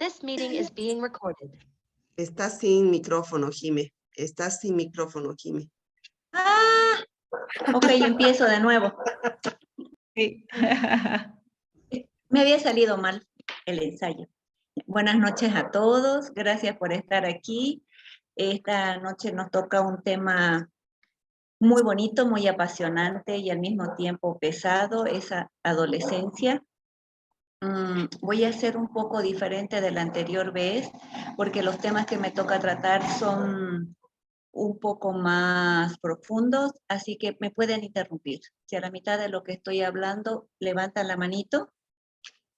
This meeting is being recorded. Estás sin micrófono, Jime. Estás sin micrófono, Jime. Ah, ok, empiezo de nuevo. Sí. Me había salido mal el ensayo. Buenas noches a todos, gracias por estar aquí. Esta noche nos toca un tema muy bonito, muy apasionante y al mismo tiempo pesado, esa adolescencia. Voy a ser un poco diferente de la anterior vez, porque los temas que me toca tratar son un poco más profundos, así que me pueden interrumpir. Si a la mitad de lo que estoy hablando levantan la manito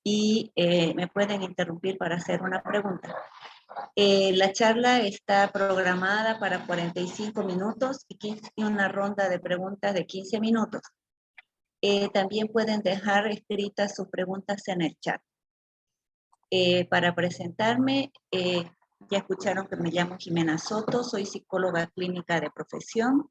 y me pueden interrumpir para hacer una pregunta. La charla está programada para 45 minutos y una ronda de preguntas de 15 minutos. También pueden dejar escritas sus preguntas en el chat. Para presentarme, ya escucharon que me llamo Jimena Soto, soy psicóloga clínica de profesión.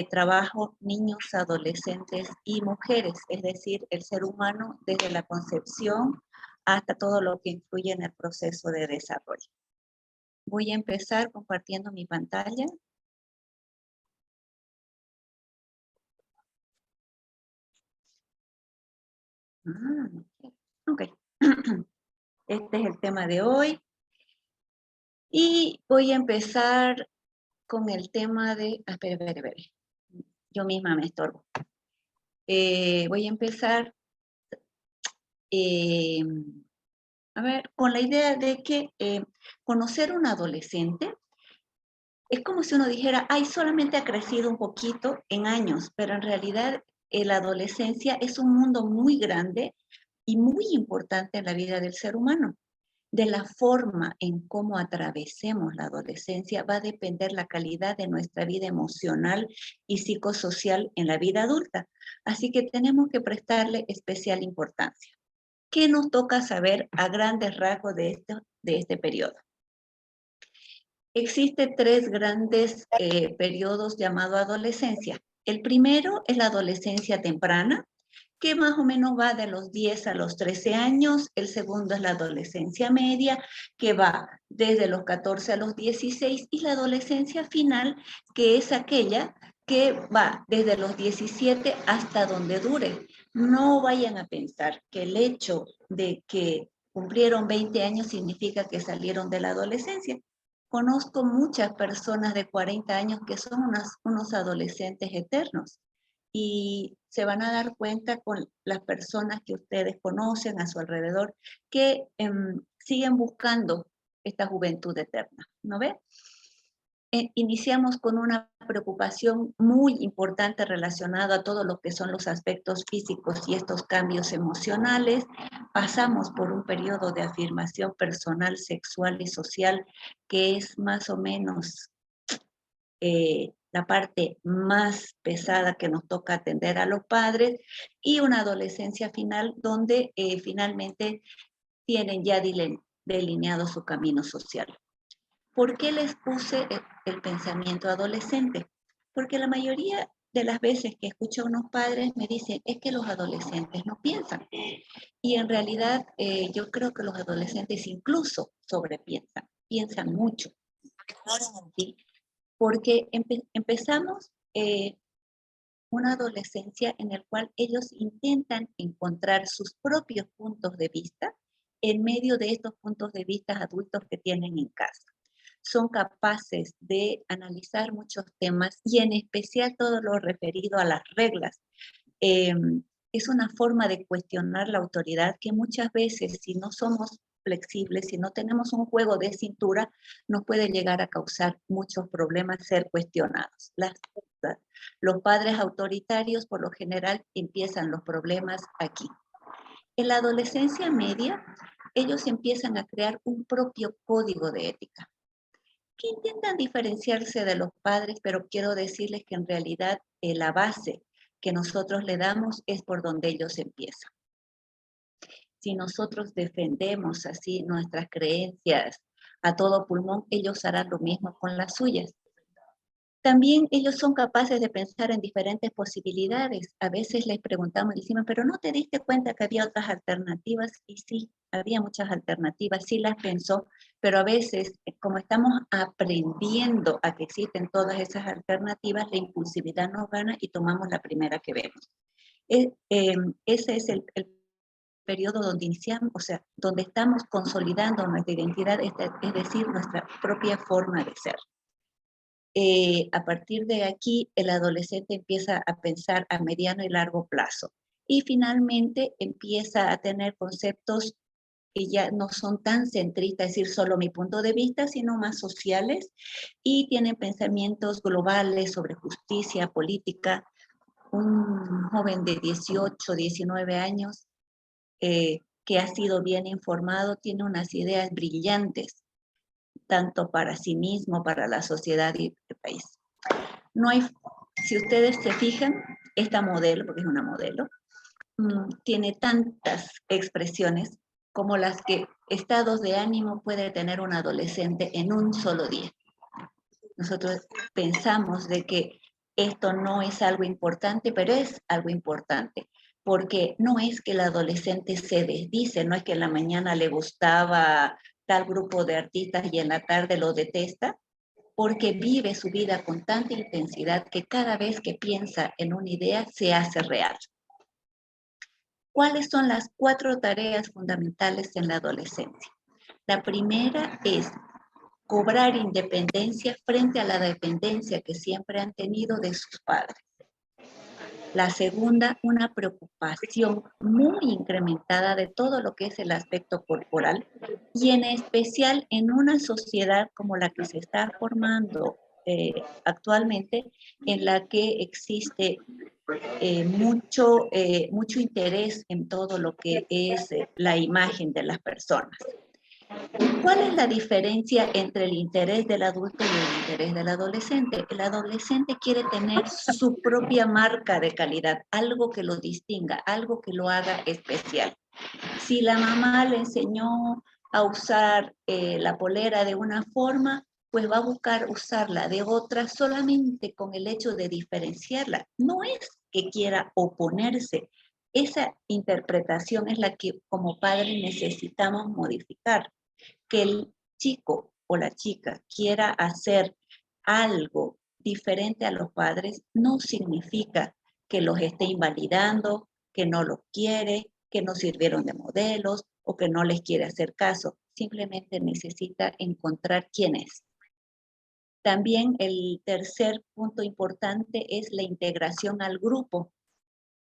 Trabajo niños, adolescentes y mujeres, es decir, el ser humano desde la concepción hasta todo lo que influye en el proceso de desarrollo. Voy a empezar compartiendo mi pantalla. Ok. Este es el tema de hoy. Y voy a empezar con el tema de... espera. Yo misma me estorbo. Voy a empezar con la idea de que conocer a un adolescente es como si uno dijera, ay, solamente ha crecido un poquito en años, pero en realidad la adolescencia es un mundo muy grande y muy importante en la vida del ser humano. De la forma en cómo atravesemos la adolescencia va a depender la calidad de nuestra vida emocional y psicosocial en la vida adulta. Así que tenemos que prestarle especial importancia. ¿Qué nos toca saber a grandes rasgos de este periodo? Existen tres grandes periodos llamados adolescencia. El primero es la adolescencia temprana, que más o menos va de los 10 a los 13 años. El segundo es la adolescencia media, que va desde los 14 a los 16, y la adolescencia final, que es aquella que va desde los 17 hasta donde dure. No vayan a pensar que el hecho de que cumplieron 20 años significa que salieron de la adolescencia. Conozco muchas personas de 40 años que son unos adolescentes eternos. Y se van a dar cuenta con las personas que ustedes conocen a su alrededor que siguen buscando esta juventud eterna, ¿no ve? Iniciamos con una preocupación muy importante relacionada a todo lo que son los aspectos físicos y estos cambios emocionales. Pasamos por un periodo de afirmación personal, sexual y social que es más o menos la parte más pesada que nos toca atender a los padres, y una adolescencia final donde finalmente tienen ya delineado su camino social. ¿Por qué les puse el pensamiento adolescente? Porque la mayoría de las veces que escucho a unos padres me dicen, es que los adolescentes no piensan. Y en realidad yo creo que los adolescentes incluso sobrepiensan, piensan mucho. ¿Sí? Porque empezamos una adolescencia en la cual ellos intentan encontrar sus propios puntos de vista en medio de estos puntos de vista adultos que tienen en casa. Son capaces de analizar muchos temas y en especial todo lo referido a las reglas. Es una forma de cuestionar la autoridad que muchas veces, si no somos flexibles, si no tenemos un juego de cintura, nos puede llegar a causar muchos problemas ser cuestionados. Los padres autoritarios, por lo general, empiezan los problemas aquí. En la adolescencia media, ellos empiezan a crear un propio código de ética, que intentan diferenciarse de los padres, pero quiero decirles que en realidad la base que nosotros le damos es por donde ellos empiezan. Si nosotros defendemos así nuestras creencias a todo pulmón, ellos harán lo mismo con las suyas. También ellos son capaces de pensar en diferentes posibilidades. A veces les preguntamos y decimos, pero ¿no te diste cuenta que había otras alternativas? Y sí, había muchas alternativas, sí las pensó, pero a veces, como estamos aprendiendo a que existen todas esas alternativas, la impulsividad nos gana y tomamos la primera que vemos. Ese es el periodo donde iniciamos, o sea, donde estamos consolidando nuestra identidad, es decir, nuestra propia forma de ser. A partir de aquí, el adolescente empieza a pensar a mediano y largo plazo y finalmente empieza a tener conceptos que ya no son tan centristas, es decir, solo mi punto de vista, sino más sociales, y tienen pensamientos globales sobre justicia, política. Un joven de 18, 19 años que ha sido bien informado tiene unas ideas brillantes, tanto para sí mismo, para la sociedad y el país. No hay, si ustedes se fijan, esta modelo, porque es una modelo, tiene tantas expresiones como las que estados de ánimo puede tener un adolescente en un solo día. Nosotros pensamos de que esto no es algo importante, pero es algo importante, porque no es que el adolescente se desdice, no es que en la mañana le gustaba tal grupo de artistas y en la tarde lo detesta, porque vive su vida con tanta intensidad que cada vez que piensa en una idea se hace real. ¿Cuáles son las 4 tareas fundamentales en la adolescencia? La primera es cobrar independencia frente a la dependencia que siempre han tenido de sus padres. La segunda, una preocupación muy incrementada de todo lo que es el aspecto corporal y en especial en una sociedad como la que se está formando actualmente, en la que existe mucho interés en todo lo que es la imagen de las personas. ¿Cuál es la diferencia entre el interés del adulto y el interés del adolescente? El adolescente quiere tener su propia marca de calidad, algo que lo distinga, algo que lo haga especial. Si la mamá le enseñó a usar la polera de una forma, pues va a buscar usarla de otra solamente con el hecho de diferenciarla. No es que quiera oponerse. Esa interpretación es la que como padres necesitamos modificar. Que el chico o la chica quiera hacer algo diferente a los padres no significa que los esté invalidando, que no los quiere, que no sirvieron de modelos o que no les quiere hacer caso. Simplemente necesita encontrar quién es. También el tercer punto importante es la integración al grupo.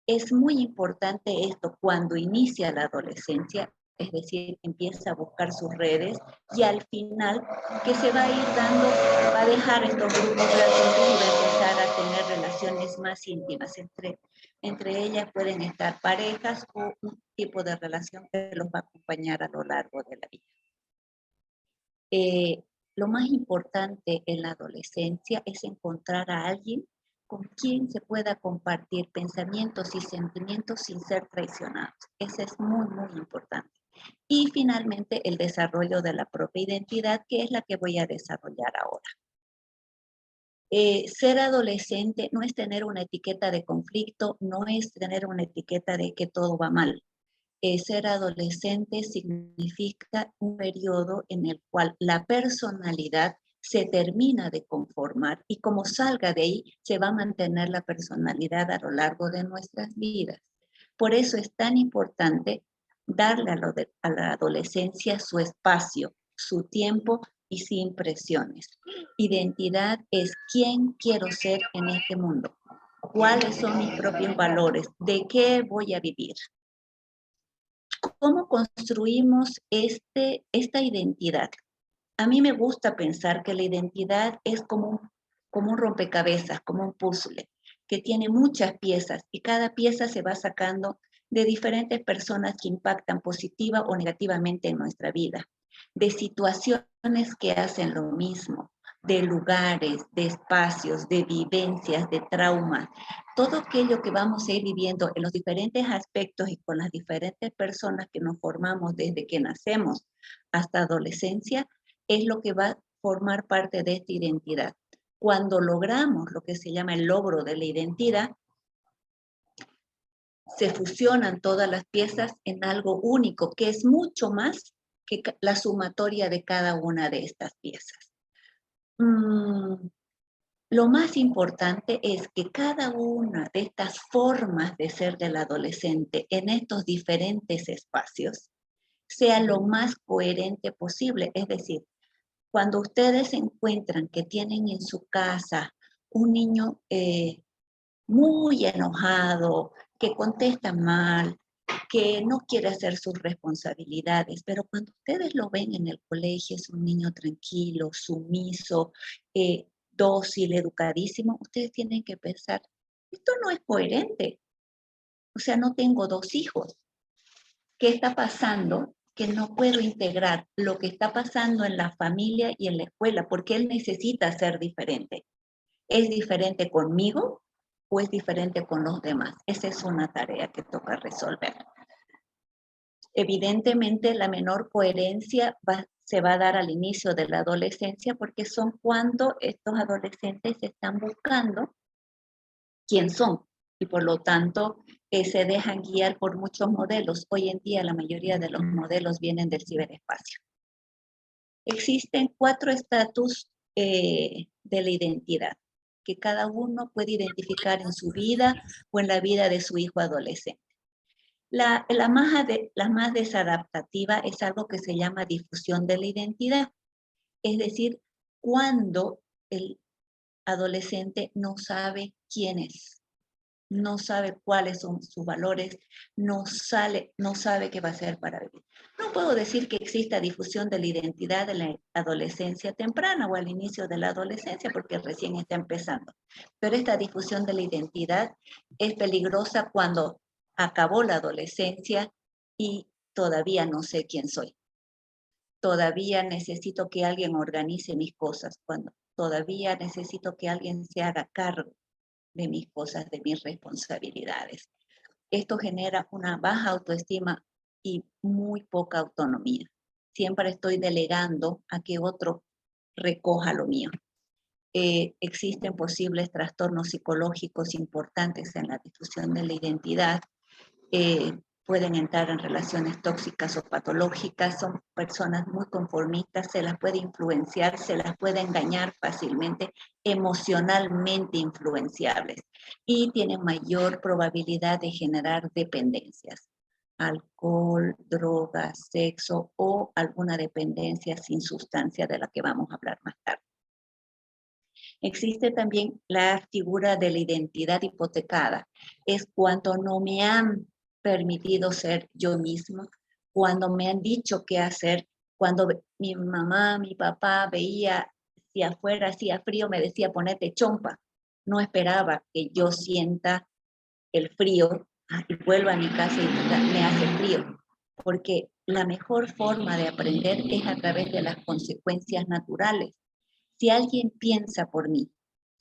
Es muy importante esto cuando inicia la adolescencia, es decir, empieza a buscar sus redes y al final que se va a ir dando, va a dejar estos grupos grandes y va a empezar a tener relaciones más íntimas. Entre ellas pueden estar parejas o un tipo de relación que los va a acompañar a lo largo de la vida. Lo más importante en la adolescencia es encontrar a alguien con quien se pueda compartir pensamientos y sentimientos sin ser traicionados. Eso es muy, muy importante. Y finalmente el desarrollo de la propia identidad, que es la que voy a desarrollar ahora. Ser adolescente no es tener una etiqueta de conflicto, no es tener una etiqueta de que todo va mal. Ser adolescente significa un periodo en el cual la personalidad se termina de conformar y como salga de ahí, se va a mantener la personalidad a lo largo de nuestras vidas. Por eso es tan importante darle a la adolescencia su espacio, su tiempo y sin presiones. Identidad es quién quiero ser en este mundo, cuáles son mis propios valores, de qué voy a vivir. ¿Cómo construimos esta identidad? A mí me gusta pensar que la identidad es como un rompecabezas, como un puzzle, que tiene muchas piezas y cada pieza se va sacando de diferentes personas que impactan positiva o negativamente en nuestra vida, de situaciones que hacen lo mismo, de lugares, de espacios, de vivencias, de traumas, todo aquello que vamos a ir viviendo en los diferentes aspectos y con las diferentes personas que nos formamos desde que nacemos hasta adolescencia, es lo que va a formar parte de esta identidad. Cuando logramos lo que se llama el logro de la identidad, se fusionan todas las piezas en algo único, que es mucho más que la sumatoria de cada una de estas piezas. Lo más importante es que cada una de estas formas de ser del adolescente en estos diferentes espacios sea lo más coherente posible. Es decir, cuando ustedes encuentran que tienen en su casa un niño muy enojado, que contesta mal, que no quiere hacer sus responsabilidades, pero cuando ustedes lo ven en el colegio, es un niño tranquilo, sumiso, dócil, educadísimo, ustedes tienen que pensar, esto no es coherente. O sea, no tengo 2 hijos. ¿Qué está pasando? Que no puedo integrar lo que está pasando en la familia y en la escuela, porque él necesita ser diferente. ¿Es diferente conmigo o es diferente con los demás? Esa es una tarea que toca resolver. Evidentemente, la menor coherencia se va a dar al inicio de la adolescencia, porque son cuando estos adolescentes están buscando quién son y por lo tanto se dejan guiar por muchos modelos. Hoy en día la mayoría de los modelos vienen del ciberespacio. Existen 4 estatus de la identidad que cada uno puede identificar en su vida o en la vida de su hijo adolescente. La más desadaptativa es algo que se llama difusión de la identidad, es decir, cuando el adolescente no sabe quién es, no sabe cuáles son sus valores, no sabe qué va a hacer para vivir. No puedo decir que exista difusión de la identidad de la adolescencia temprana o al inicio de la adolescencia, porque recién está empezando. Pero esta difusión de la identidad es peligrosa cuando acabó la adolescencia y todavía no sé quién soy. Todavía necesito que alguien organice mis cosas, cuando todavía necesito que alguien se haga cargo de mis cosas, de mis responsabilidades. Esto genera una baja autoestima y muy poca autonomía. Siempre estoy delegando a que otro recoja lo mío. Existen posibles trastornos psicológicos importantes en la difusión de la identidad. Pueden entrar en relaciones tóxicas o patológicas, son personas muy conformistas, se las puede influenciar, se las puede engañar fácilmente, emocionalmente influenciables y tienen mayor probabilidad de generar dependencias, alcohol, drogas, sexo o alguna dependencia sin sustancia de la que vamos a hablar más tarde. Existe también la figura de la identidad hipotecada, es cuando no me han permitido ser yo misma, cuando me han dicho qué hacer, cuando mi mamá, mi papá veía si afuera hacía frío, me decía ponete chompa, no esperaba que yo sienta el frío y vuelva a mi casa y me hace frío, porque la mejor forma de aprender es a través de las consecuencias naturales. Si alguien piensa por mí,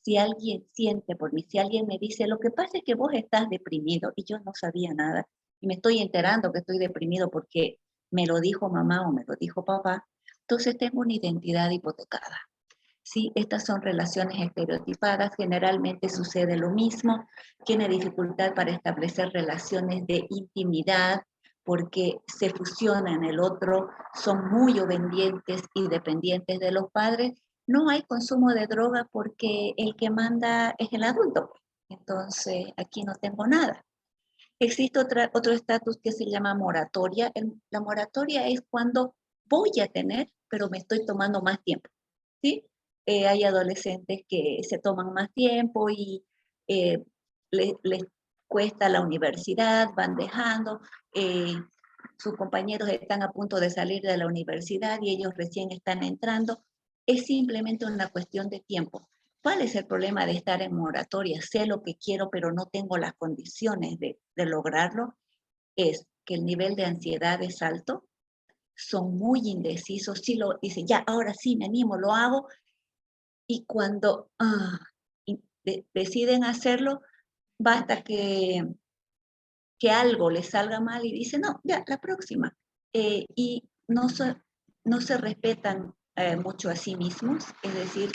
si alguien siente por mí, si alguien me dice, lo que pasa es que vos estás deprimido y yo no sabía nada y me estoy enterando que estoy deprimido porque me lo dijo mamá o me lo dijo papá, entonces tengo una identidad hipotecada. Sí, estas son relaciones estereotipadas, generalmente sucede lo mismo, tiene dificultad para establecer relaciones de intimidad porque se fusiona en el otro, son muy obedientes y dependientes de los padres. No hay consumo de droga porque el que manda es el adulto. Entonces, aquí no tengo nada. Existe otro estatus que se llama moratoria. La moratoria es cuando voy a tener, pero me estoy tomando más tiempo. ¿Sí? Hay adolescentes que se toman más tiempo y les cuesta la universidad, van dejando. Sus compañeros están a punto de salir de la universidad y ellos recién están entrando. Es simplemente una cuestión de tiempo. ¿Cuál es el problema de estar en moratoria? Sé lo que quiero, pero no tengo las condiciones de lograrlo. Es que el nivel de ansiedad es alto, son muy indecisos, sí lo dicen, ya, ahora sí me animo, lo hago, y cuando deciden hacerlo, basta que algo les salga mal y dicen, no, ya, la próxima. Y no se respetan mucho a sí mismos, es decir,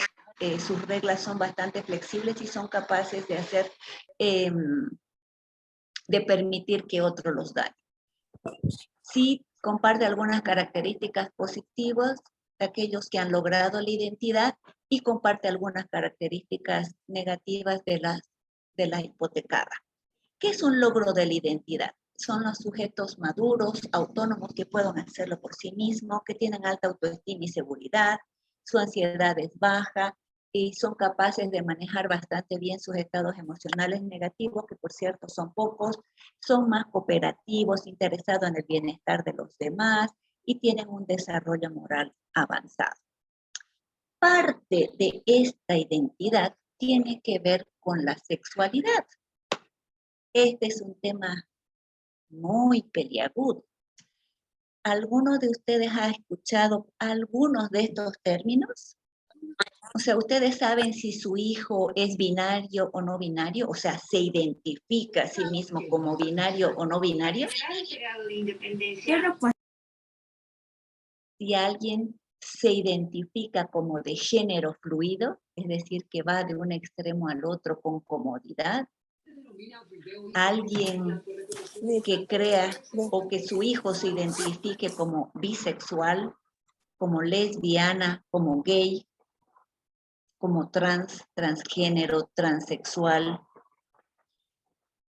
sus reglas son bastante flexibles y son capaces de hacer, de permitir que otro los dañe. Sí comparte algunas características positivas de aquellos que han logrado la identidad y comparte algunas características negativas de la hipotecada. ¿Qué es un logro de la identidad? Son los sujetos maduros, autónomos, que pueden hacerlo por sí mismos, que tienen alta autoestima y seguridad, su ansiedad es baja y son capaces de manejar bastante bien sus estados emocionales negativos, que por cierto son pocos, son más cooperativos, interesados en el bienestar de los demás y tienen un desarrollo moral avanzado. Parte de esta identidad tiene que ver con la sexualidad. Este es un tema muy peliagudo. ¿Alguno de ustedes ha escuchado algunos de estos términos? O sea, ¿ustedes saben si su hijo es binario o no binario? O sea, ¿se identifica a sí mismo como binario o no binario? Si alguien se identifica como de género fluido, es decir, que va de un extremo al otro con comodidad, alguien que crea o que su hijo se identifique como bisexual, como lesbiana, como gay, como trans, transgénero, transexual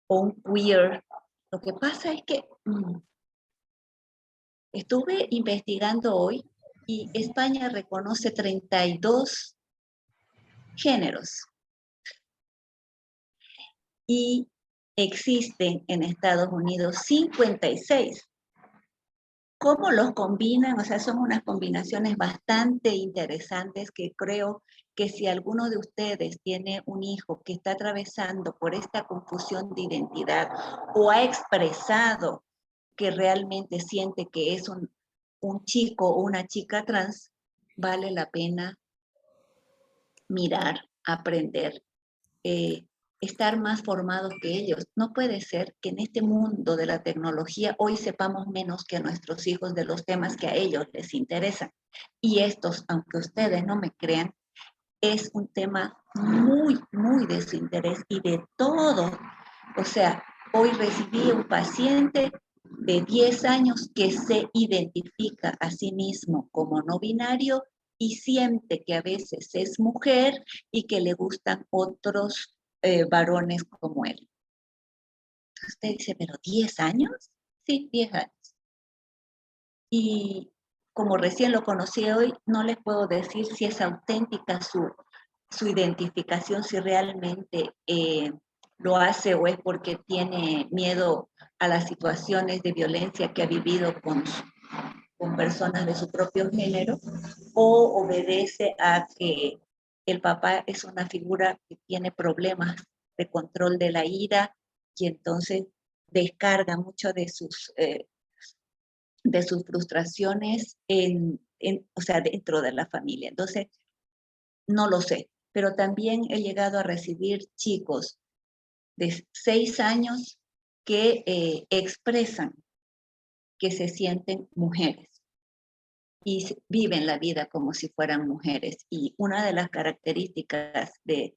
o un queer. Lo que pasa es que estuve investigando hoy y España reconoce 32 géneros y existen en Estados Unidos 56. ¿Cómo los combinan? O sea, son unas combinaciones bastante interesantes que creo que si alguno de ustedes tiene un hijo que está atravesando por esta confusión de identidad o ha expresado que realmente siente que es un chico o una chica trans, vale la pena mirar, aprender, estar más formados que ellos. No puede ser que en este mundo de la tecnología hoy sepamos menos que a nuestros hijos de los temas que a ellos les interesan. Y estos, aunque ustedes no me crean, es un tema muy, muy de su interés y de todo. O sea, hoy recibí un paciente de 10 años que se identifica a sí mismo como no binario y siente que a veces es mujer y que le gustan otros varones como él. Usted dice, ¿pero 10 años? Sí, 10 años. Y como recién lo conocí hoy, no les puedo decir si es auténtica su identificación, si realmente lo hace o es porque tiene miedo a las situaciones de violencia que ha vivido con personas de su propio género, o obedece a que el papá es una figura que tiene problemas de control de la ira y entonces descarga mucho de sus frustraciones o sea, dentro de la familia. Entonces, no lo sé, pero también he llegado a recibir chicos de 6 años que expresan que se sienten mujeres y viven la vida como si fueran mujeres. Y una de las características de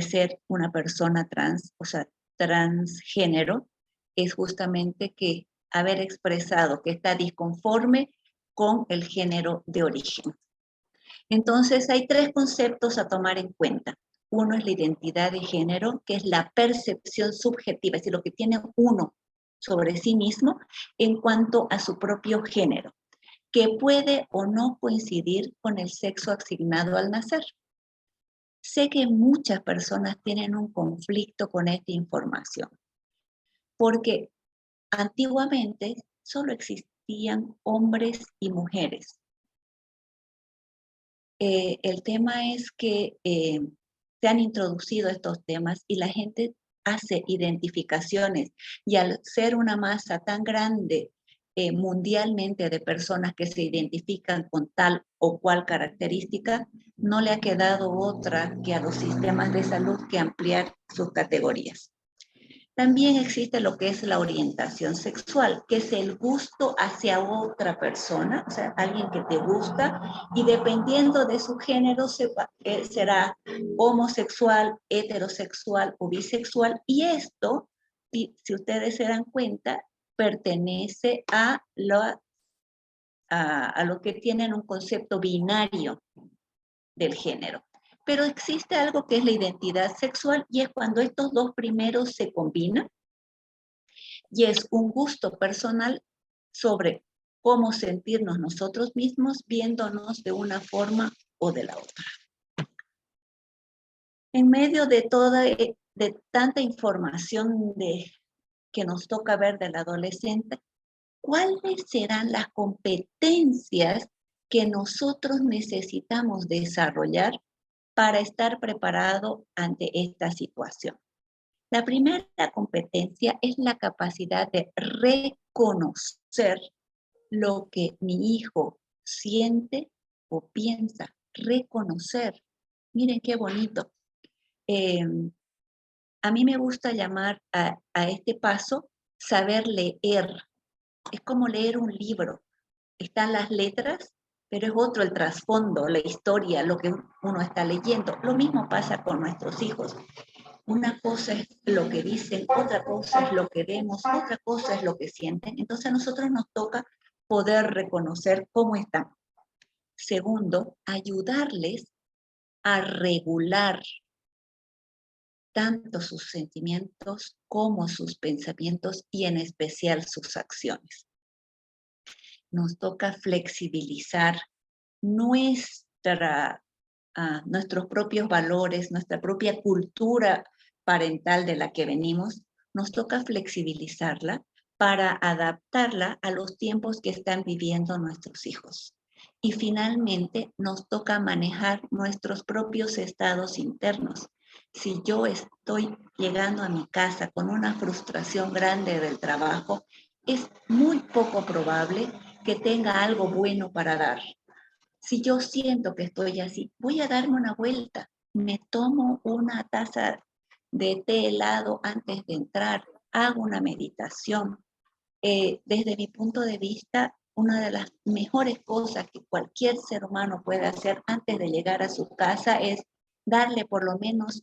ser una persona trans, o sea, transgénero, es justamente que haber expresado que está disconforme con el género de origen. Entonces, hay 3 conceptos a tomar en cuenta. Uno es la identidad de género, que es la percepción subjetiva, es decir, lo que tiene uno sobre sí mismo en cuanto a su propio género, que puede o no coincidir con el sexo asignado al nacer. Sé que muchas personas tienen un conflicto con esta información, porque antiguamente solo existían hombres y mujeres. El tema es que se han introducido estos temas y la gente hace identificaciones, y al ser una masa tan grande mundialmente de personas que se identifican con tal o cual característica, no le ha quedado otra que a los sistemas de salud que ampliar sus categorías. También existe lo que es la orientación sexual, que es el gusto hacia otra persona, o sea, alguien que te gusta, y dependiendo de su género será homosexual, heterosexual o bisexual, y esto, si ustedes se dan cuenta, pertenece a lo que tienen un concepto binario del género. Pero existe algo que es la identidad sexual y es cuando estos dos primeros se combinan y es un gusto personal sobre cómo sentirnos nosotros mismos viéndonos de una forma o de la otra. En medio de de tanta información que nos toca ver del adolescente, ¿cuáles serán las competencias que nosotros necesitamos desarrollar para estar preparado ante esta situación? La primera competencia es la capacidad de reconocer lo que mi hijo siente o piensa. Reconocer. Miren qué bonito. A mí me gusta llamar a este paso saber leer. Es como leer un libro. Están las letras, pero es otro el trasfondo, la historia, lo que uno está leyendo. Lo mismo pasa con nuestros hijos. Una cosa es lo que dicen, otra cosa es lo que vemos, otra cosa es lo que sienten. Entonces a nosotros nos toca poder reconocer cómo están. Segundo, ayudarles a regular tanto sus sentimientos como sus pensamientos y en especial sus acciones. Nos toca flexibilizar nuestros propios valores, nuestra propia cultura parental de la que venimos, nos toca flexibilizarla para adaptarla a los tiempos que están viviendo nuestros hijos. Y finalmente nos toca manejar nuestros propios estados internos. Si yo estoy llegando a mi casa con una frustración grande del trabajo, es muy poco probable que tenga algo bueno para dar. Si yo siento que estoy así, voy a darme una vuelta, me tomo una taza de té helado antes de entrar, hago una meditación. Desde mi punto de vista, una de las mejores cosas que cualquier ser humano puede hacer antes de llegar a su casa es darle por lo menos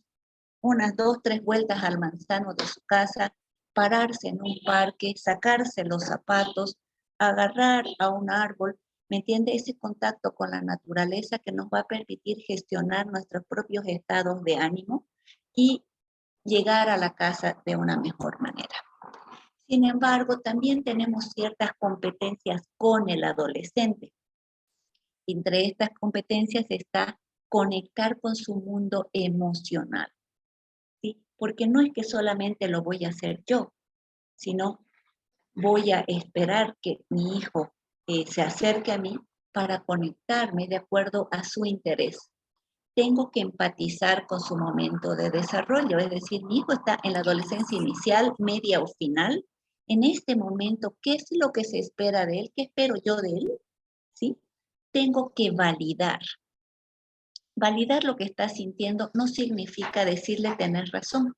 unas 2, 3 vueltas al manzano de su casa, pararse en un parque, sacarse los zapatos, agarrar a un árbol, ¿me entiende? Ese contacto con la naturaleza que nos va a permitir gestionar nuestros propios estados de ánimo y llegar a la casa de una mejor manera. Sin embargo, también tenemos ciertas competencias con el adolescente. Entre estas competencias está conectar con su mundo emocional, ¿sí? Porque no es que solamente lo voy a hacer yo, sino voy a esperar que mi hijo se acerque a mí para conectarme de acuerdo a su interés. Tengo que empatizar con su momento de desarrollo, es decir, mi hijo está en la adolescencia inicial, media o final. En este momento, ¿qué es lo que se espera de él? ¿Qué espero yo de él? ¿Sí? Tengo que validar. Validar lo que está sintiendo no significa decirle tener razón.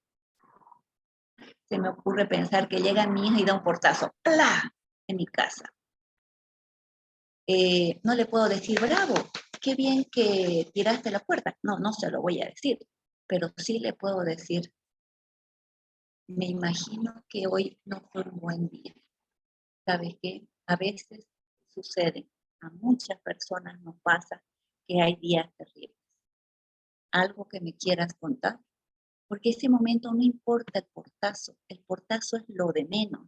Se me ocurre pensar que llega mi hija y da un portazo, ¡plá!, en mi casa. No le puedo decir, bravo, qué bien que tiraste la puerta. No, no se lo voy a decir, pero sí le puedo decir, me imagino que hoy no fue un buen día. ¿Sabes qué? A veces sucede, a muchas personas nos pasa que hay días terribles. Algo que me quieras contar, porque ese momento no importa el portazo es lo de menos.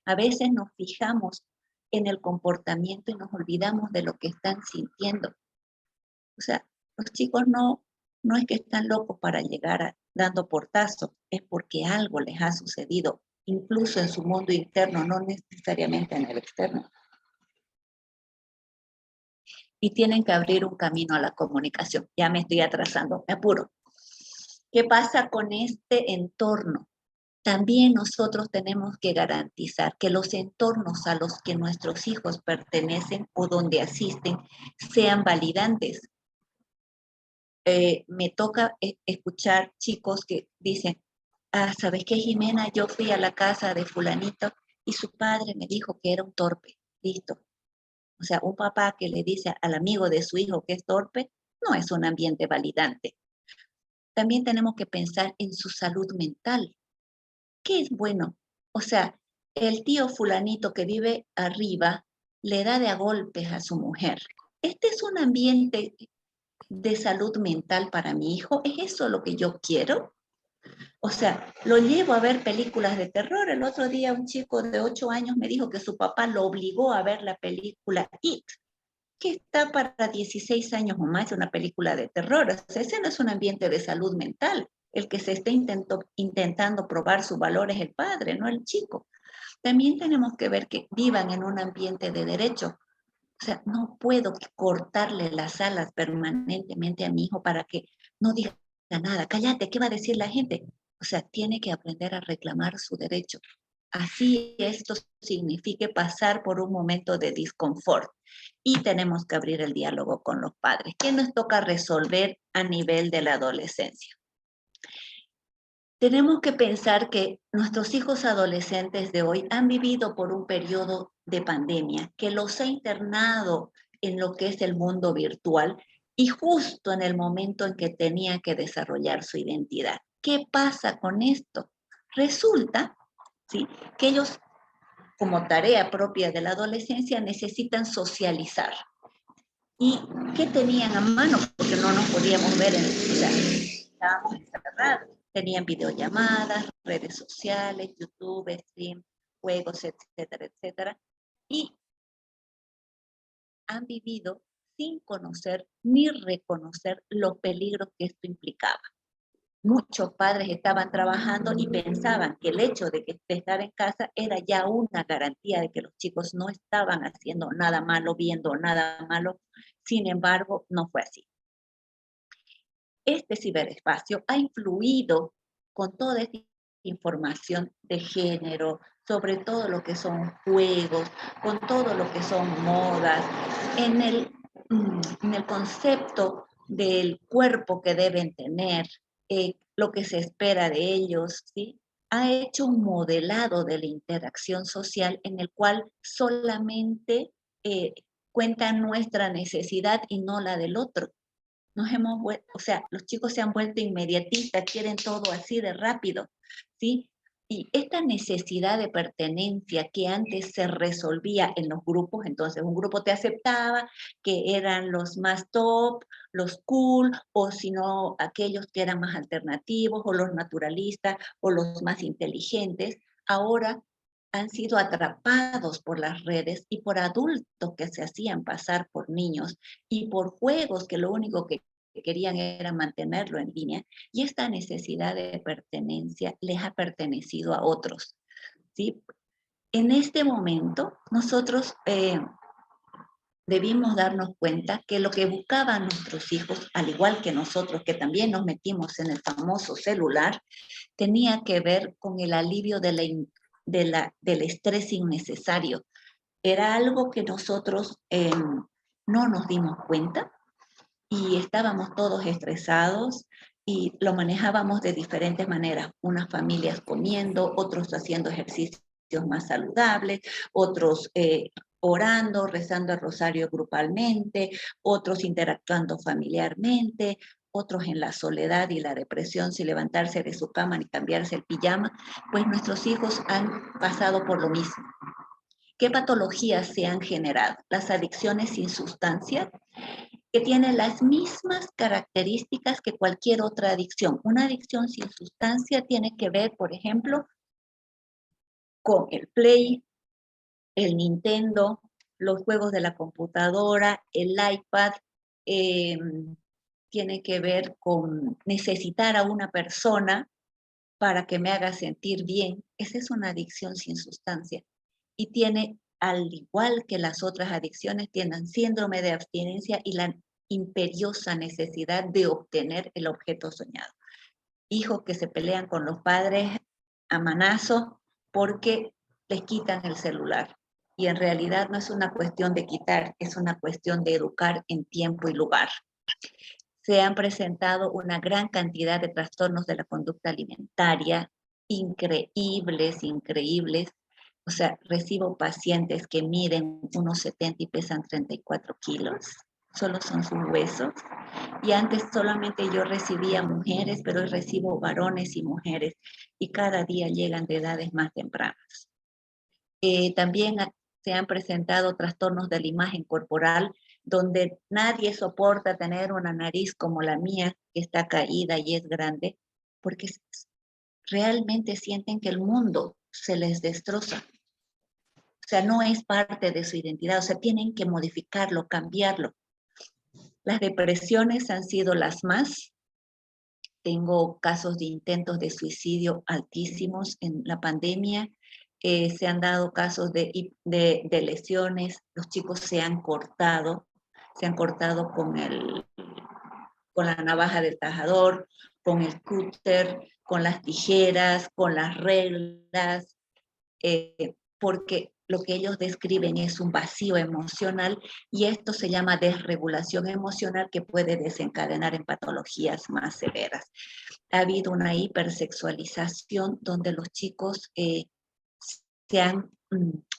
A veces nos fijamos en el comportamiento y nos olvidamos de lo que están sintiendo. O sea, los chicos no es que están locos para llegar dando portazos, es porque algo les ha sucedido, incluso en su mundo interno, no necesariamente en el externo. Y tienen que abrir un camino a la comunicación. Ya me estoy atrasando, me apuro. ¿Qué pasa con este entorno? También nosotros tenemos que garantizar que los entornos a los que nuestros hijos pertenecen o donde asisten sean validantes. Me toca escuchar chicos que dicen, ¿sabes qué, Jimena? Yo fui a la casa de fulanito y su padre me dijo que era un torpe. Listo. O sea, un papá que le dice al amigo de su hijo que es torpe, no es un ambiente validante. También tenemos que pensar en su salud mental. ¿Qué es bueno? O sea, el tío fulanito que vive arriba le da de a golpes a su mujer. ¿Este es un ambiente de salud mental para mi hijo? ¿Es eso lo que yo quiero? O sea, lo llevo a ver películas de terror. El otro día un chico de 8 años me dijo que su papá lo obligó a ver la película It, que está para 16 años o más, una película de terror. O sea, ese no es un ambiente de salud mental. El que se está intentando probar su valor es el padre, no el chico. También tenemos que ver que vivan en un ambiente de derecho. O sea, no puedo cortarle las alas permanentemente a mi hijo para que no diga nada. Cállate, ¿qué va a decir la gente? O sea, tiene que aprender a reclamar su derecho. Así esto signifique pasar por un momento de disconfort. Y tenemos que abrir el diálogo con los padres. ¿Qué nos toca resolver a nivel de la adolescencia? Tenemos que pensar que nuestros hijos adolescentes de hoy han vivido por un periodo de pandemia que los ha internado en lo que es el mundo virtual y justo en el momento en que tenían que desarrollar su identidad. ¿Qué pasa con esto? Resulta, ¿sí?, que ellos, como tarea propia de la adolescencia, necesitan socializar. ¿Y qué tenían a mano? Porque no nos podíamos ver, o sea, estábamos encerrados. Tenían videollamadas, redes sociales, YouTube, stream, juegos, etcétera, etcétera. Y han vivido sin conocer ni reconocer los peligros que esto implicaba. Muchos padres estaban trabajando y pensaban que el hecho de estar en casa era ya una garantía de que los chicos no estaban haciendo nada malo, viendo nada malo. Sin embargo, no fue así. Este ciberespacio ha influido con toda esta información de género, sobre todo lo que son juegos, con todo lo que son modas, en el concepto del cuerpo que deben tener, lo que se espera de ellos, ¿sí? Ha hecho un modelado de la interacción social en el cual solamente cuenta nuestra necesidad y no la del otro. O sea, los chicos se han vuelto inmediatistas, quieren todo así de rápido, ¿sí? Y esta necesidad de pertenencia que antes se resolvía en los grupos, entonces un grupo te aceptaba, que eran los más top, los cool, o si no, aquellos que eran más alternativos, o los naturalistas, o los más inteligentes, ahora han sido atrapados por las redes y por adultos que se hacían pasar por niños y por juegos que lo único que querían era mantenerlo en línea, y esta necesidad de pertenencia les ha pertenecido a otros, ¿sí? En este momento, nosotros debimos darnos cuenta que lo que buscaban nuestros hijos, al igual que nosotros, que también nos metimos en el famoso celular, tenía que ver con el alivio del estrés innecesario. Era algo que nosotros no nos dimos cuenta y estábamos todos estresados y lo manejábamos de diferentes maneras. Unas familias comiendo, otros haciendo ejercicios más saludables, otros orando, rezando el rosario grupalmente, otros interactuando familiarmente, otros en la soledad y la depresión sin levantarse de su cama ni cambiarse el pijama. Pues nuestros hijos han pasado por lo mismo. ¿Qué patologías se han generado? Las adicciones sin sustancia, que tienen las mismas características que cualquier otra adicción. Una adicción sin sustancia tiene que ver, por ejemplo, con el Play, el Nintendo, los juegos de la computadora, el iPad, tiene que ver con necesitar a una persona para que me haga sentir bien. Esa es una adicción sin sustancia. Y tiene, al igual que las otras adicciones, tienen síndrome de abstinencia y la imperiosa necesidad de obtener el objeto soñado. Hijos que se pelean con los padres a manazo porque les quitan el celular. Y en realidad no es una cuestión de quitar, es una cuestión de educar en tiempo y lugar. Se han presentado una gran cantidad de trastornos de la conducta alimentaria, increíbles, increíbles. O sea, recibo pacientes que miden unos 70 y pesan 34 kilos. Solo son sus huesos. Y antes solamente yo recibía mujeres, pero hoy recibo varones y mujeres. Y cada día llegan de edades más tempranas. También se han presentado trastornos de la imagen corporal, donde nadie soporta tener una nariz como la mía, que está caída y es grande, porque realmente sienten que el mundo se les destroza. O sea, no es parte de su identidad, o sea, tienen que modificarlo, cambiarlo. Las depresiones han sido las más. Tengo casos de intentos de suicidio altísimos en la pandemia. Se han dado casos de lesiones. Los chicos se han cortado con la navaja del tajador, con el cúter, con las tijeras, con las reglas, porque lo que ellos describen es un vacío emocional y esto se llama desregulación emocional que puede desencadenar en patologías más severas. Ha habido una hipersexualización donde los chicos se han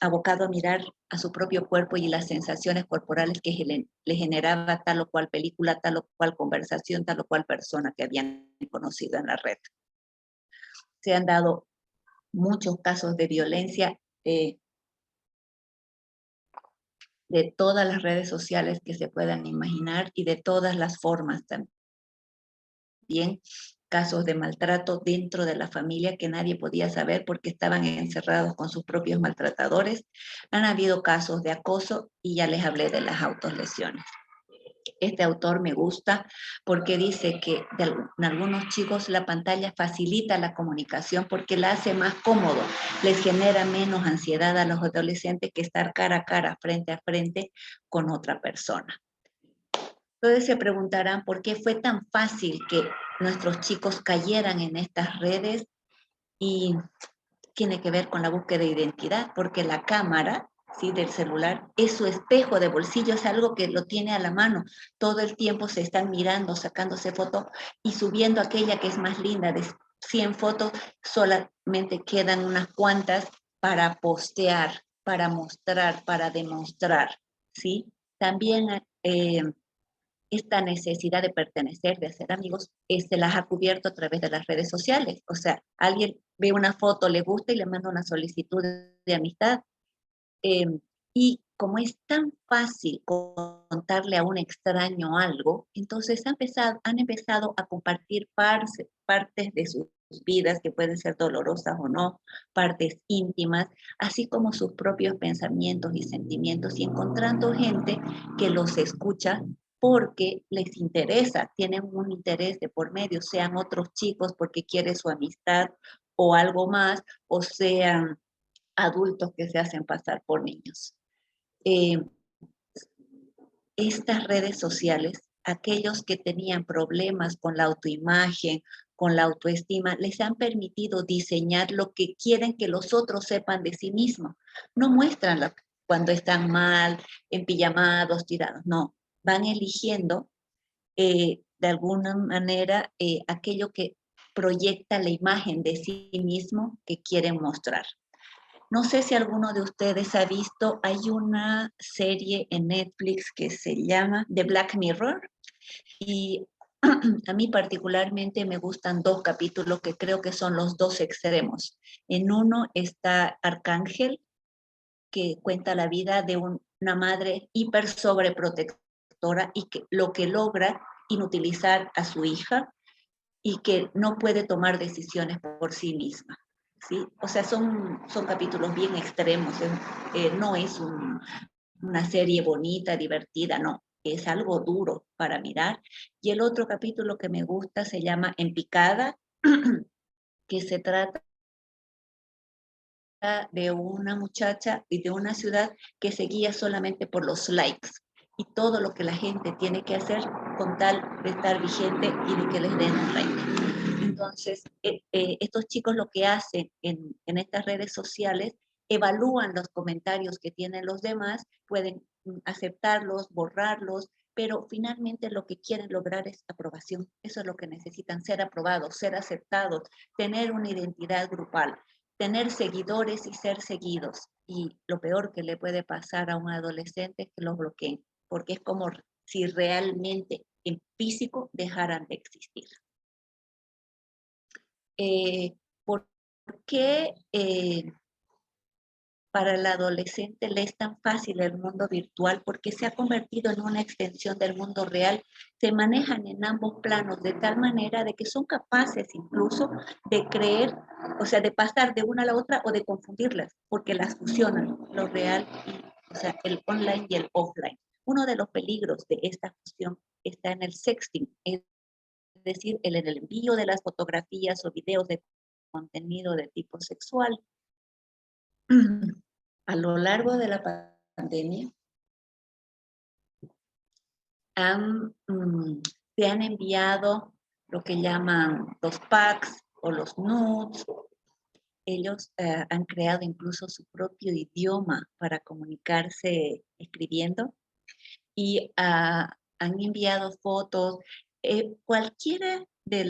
abocado a mirar a su propio cuerpo y las sensaciones corporales que le generaba tal o cual película, tal o cual conversación, tal o cual persona que habían conocido en la red. Se han dado muchos casos de violencia de todas las redes sociales que se puedan imaginar y de todas las formas también. Casos de maltrato dentro de la familia que nadie podía saber porque estaban encerrados con sus propios maltratadores. Han habido casos de acoso y ya les hablé de las autolesiones. Este autor me gusta porque dice que en algunos chicos la pantalla facilita la comunicación porque la hace más cómodo, les genera menos ansiedad a los adolescentes que estar cara a cara, frente a frente con otra persona. Entonces se preguntarán por qué fue tan fácil que nuestros chicos cayeran en estas redes y tiene que ver con la búsqueda de identidad, porque la cámara, ¿sí?, del celular es su espejo de bolsillo, es algo que lo tiene a la mano. Todo el tiempo se están mirando, sacándose fotos y subiendo aquella que es más linda. De 100 fotos solamente quedan unas cuantas para postear, para mostrar, para demostrar, ¿sí? También esta necesidad de pertenecer, de hacer amigos, se las ha cubierto a través de las redes sociales. O sea, alguien ve una foto, le gusta y le manda una solicitud de amistad. Y como es tan fácil contarle a un extraño algo, entonces han empezado a compartir partes de sus vidas que pueden ser dolorosas o no, partes íntimas, así como sus propios pensamientos y sentimientos, y encontrando gente que los escucha porque les interesa, tienen un interés de por medio, sean otros chicos porque quieren su amistad o algo más, o sean adultos que se hacen pasar por niños. Estas redes sociales, aquellos que tenían problemas con la autoimagen, con la autoestima, les han permitido diseñar lo que quieren que los otros sepan de sí mismos. No muestran cuando están mal, empijamados, tirados, no. Van eligiendo de alguna manera aquello que proyecta la imagen de sí mismo que quieren mostrar. No sé si alguno de ustedes ha visto, hay una serie en Netflix que se llama The Black Mirror y a mí particularmente me gustan 2 capítulos que creo que son los 2 extremos. En uno está Arcángel, que cuenta la vida de una madre hiper sobreprotectora y que lo que logra inutilizar a su hija y que no puede tomar decisiones por sí misma. ¿Sí? O sea, son capítulos bien extremos, no es una serie bonita, divertida, no, es algo duro para mirar. Y el otro capítulo que me gusta se llama En Picada, que se trata de una muchacha y de una ciudad que se guía solamente por los likes y todo lo que la gente tiene que hacer con tal de estar vigente y de que les den un like. Entonces, estos chicos lo que hacen en estas redes sociales, evalúan los comentarios que tienen los demás, pueden aceptarlos, borrarlos, pero finalmente lo que quieren lograr es aprobación. Eso es lo que necesitan, ser aprobados, ser aceptados, tener una identidad grupal, tener seguidores y ser seguidos. Y lo peor que le puede pasar a un adolescente es que los bloqueen, porque es como si realmente en físico dejaran de existir. ¿Por qué para el adolescente le es tan fácil el mundo virtual? Porque se ha convertido en una extensión del mundo real. Se manejan en ambos planos de tal manera de que son capaces incluso de creer, o sea, de pasar de una a la otra o de confundirlas, porque las fusionan, lo real, o sea, el online y el offline. Uno de los peligros de esta fusión está en el sexting, es decir, en el envío de las fotografías o videos de contenido de tipo sexual. A lo largo de la pandemia se han enviado lo que llaman los packs o los nudes. Ellos han creado incluso su propio idioma para comunicarse escribiendo y han enviado fotos. Cualquiera de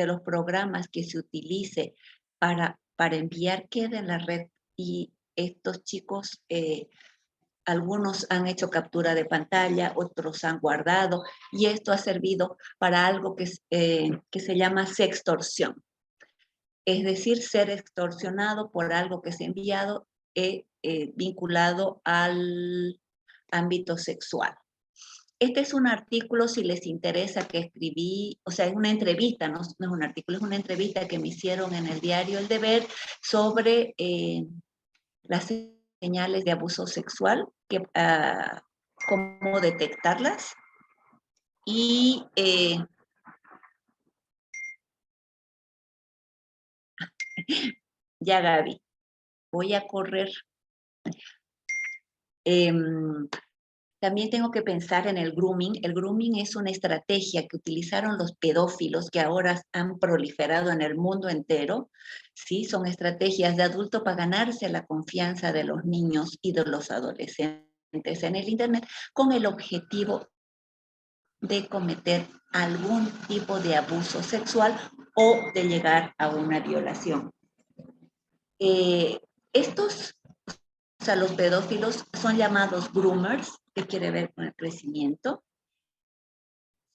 los programas que se utilice para enviar queda en la red, y estos chicos, algunos han hecho captura de pantalla, otros han guardado, y esto ha servido para algo que se llama sextorsión. Es decir, ser extorsionado por algo que se ha enviado vinculado al ámbito sexual. Este es un artículo, si les interesa, que escribí, o sea, es una entrevista, no es un artículo, es una entrevista que me hicieron en el diario El Deber sobre las señales de abuso sexual, cómo detectarlas. Y ya, Gaby, voy a correr. También tengo que pensar en el grooming. El grooming es una estrategia que utilizaron los pedófilos, que ahora han proliferado en el mundo entero. ¿Sí? Son estrategias de adulto para ganarse la confianza de los niños y de los adolescentes en el Internet, con el objetivo de cometer algún tipo de abuso sexual o de llegar a una violación. O sea, los pedófilos son llamados groomers, que quiere ver con el crecimiento,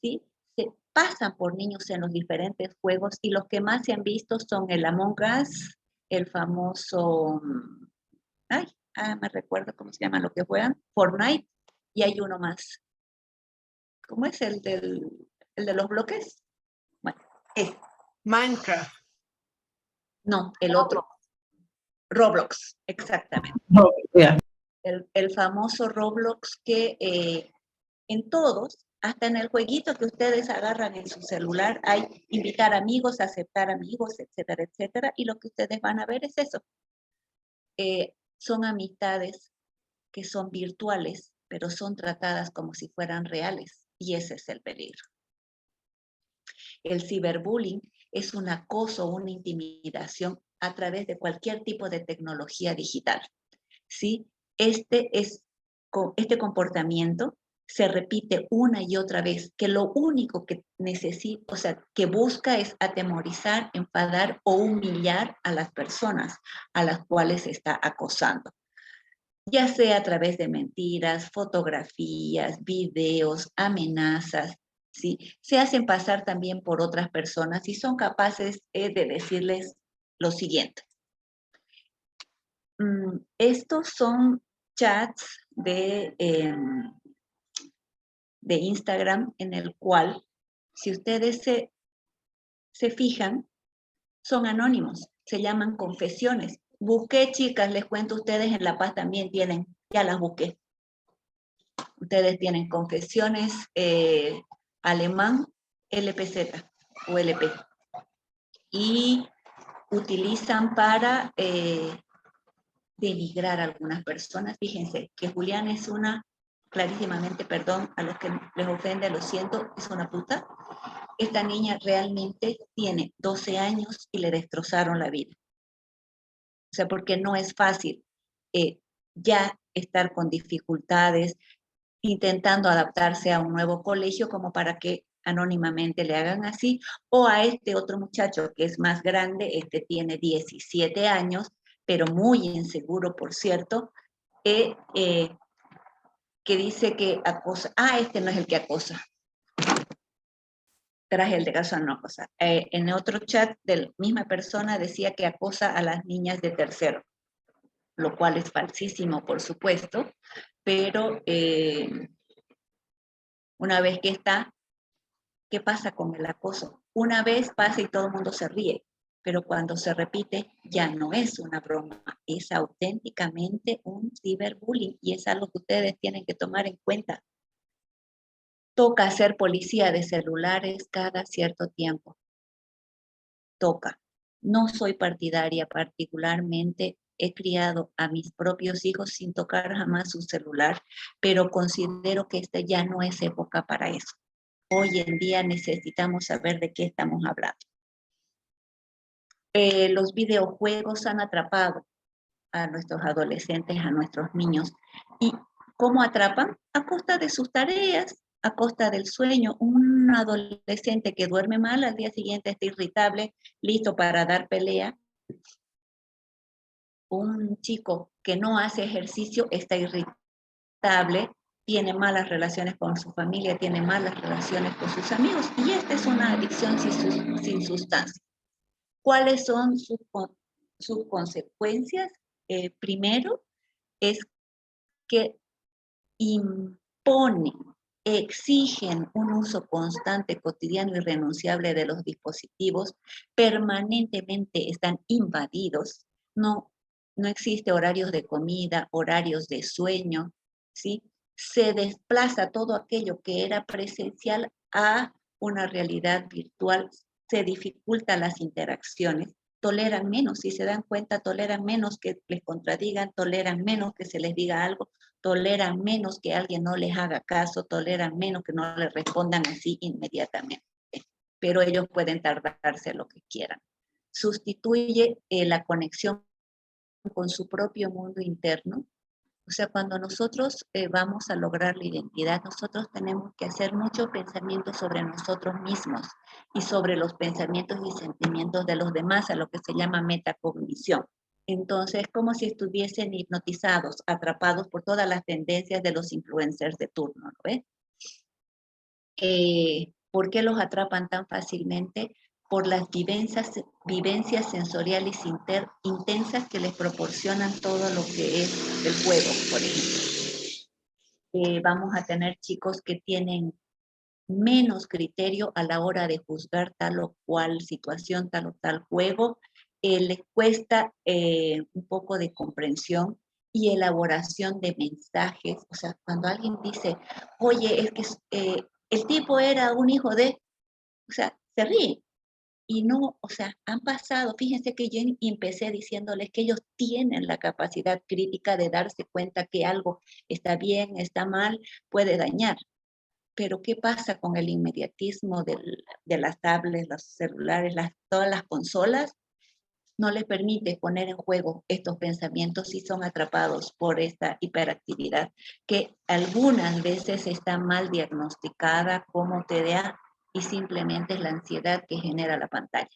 ¿sí? Se pasan por niños en los diferentes juegos, y los que más se han visto son el Among Us, el famoso, me recuerdo cómo se llama lo que juegan, Fortnite, y hay uno más. ¿Cómo es el de los bloques? Bueno, Minecraft. No, el otro. Roblox, exactamente. No, yeah. El famoso Roblox que en todos, hasta en el jueguito que ustedes agarran en su celular, hay invitar amigos, aceptar amigos, etcétera, etcétera, y lo que ustedes van a ver es eso. Son amistades que son virtuales, pero son tratadas como si fueran reales, y ese es el peligro. El ciberbullying es un acoso, una intimidación a través de cualquier tipo de tecnología digital, ¿sí? Este comportamiento se repite una y otra vez, que lo único que necesita, o sea, que busca es atemorizar, enfadar o humillar a las personas a las cuales se está acosando, ya sea a través de mentiras, fotografías, videos, amenazas, ¿sí? Se hacen pasar también por otras personas y son capaces de decirles lo siguiente. Estos son chats de Instagram, en el cual, si ustedes se fijan, son anónimos, se llaman confesiones. Busqué, chicas, les cuento, ustedes en La Paz también tienen, ya las busqué. Ustedes tienen confesiones alemán LPZ o LP. Y utilizan para denigrar a algunas personas. Fíjense que Julián es una, clarísimamente, perdón a los que les ofende, lo siento, es una puta. Esta niña realmente tiene 12 años y le destrozaron la vida. O sea, porque no es fácil ya estar con dificultades, intentando adaptarse a un nuevo colegio como para que anónimamente le hagan así, o a este otro muchacho que es más grande, este tiene 17 años, pero muy inseguro, por cierto, que dice que acosa, este no es el que acosa, tras el de caso no acosa. En otro chat de la misma persona decía que acosa a las niñas de tercero, lo cual es falsísimo, por supuesto, pero una vez que está, ¿qué pasa con el acoso? Una vez pasa y todo el mundo se ríe, pero cuando se repite ya no es una broma, es auténticamente un ciberbullying y es algo que ustedes tienen que tomar en cuenta. Toca ser policía de celulares cada cierto tiempo. Toca. No soy partidaria, particularmente he criado a mis propios hijos sin tocar jamás su celular, pero considero que esta ya no es época para eso. Hoy en día necesitamos saber de qué estamos hablando. Los videojuegos han atrapado a nuestros adolescentes, a nuestros niños. ¿Y cómo atrapan? A costa de sus tareas, a costa del sueño. Un adolescente que duerme mal al día siguiente está irritable, listo para dar pelea. Un chico que no hace ejercicio está irritable, tiene malas relaciones con su familia, tiene malas relaciones con sus amigos. Y esta es una adicción sin sustancia. ¿Cuáles son sus consecuencias? Primero, es que imponen, exigen un uso constante, cotidiano y renunciable de los dispositivos, permanentemente están invadidos, no existe horarios de comida, horarios de sueño, ¿sí? Se desplaza todo aquello que era presencial a una realidad virtual, se dificultan las interacciones, toleran menos, si se dan cuenta, toleran menos que les contradigan, toleran menos que se les diga algo, toleran menos que alguien no les haga caso, toleran menos que no les respondan así inmediatamente, pero ellos pueden tardarse lo que quieran. Sustituye la conexión con su propio mundo interno. O sea, cuando nosotros vamos a lograr la identidad, nosotros tenemos que hacer mucho pensamiento sobre nosotros mismos y sobre los pensamientos y sentimientos de los demás, a lo que se llama metacognición. Entonces, como si estuviesen hipnotizados, atrapados por todas las tendencias de los influencers de turno, ¿no ves? ¿Por qué los atrapan tan fácilmente? Por las vivencias sensoriales intensas que les proporcionan todo lo que es el juego, por ejemplo. Vamos a tener chicos que tienen menos criterio a la hora de juzgar tal o cual situación, tal o tal juego. Les cuesta un poco de comprensión y elaboración de mensajes. O sea, cuando alguien dice, oye, es que el tipo era un hijo de, o sea, se ríe. Y no, o sea, han pasado, fíjense que yo empecé diciéndoles que ellos tienen la capacidad crítica de darse cuenta que algo está bien, está mal, puede dañar. Pero ¿qué pasa con el inmediatismo de las tablets, los celulares, todas las consolas? No les permite poner en juego estos pensamientos y son atrapados por esta hiperactividad que algunas veces está mal diagnosticada como TDA y simplemente es la ansiedad que genera la pantalla.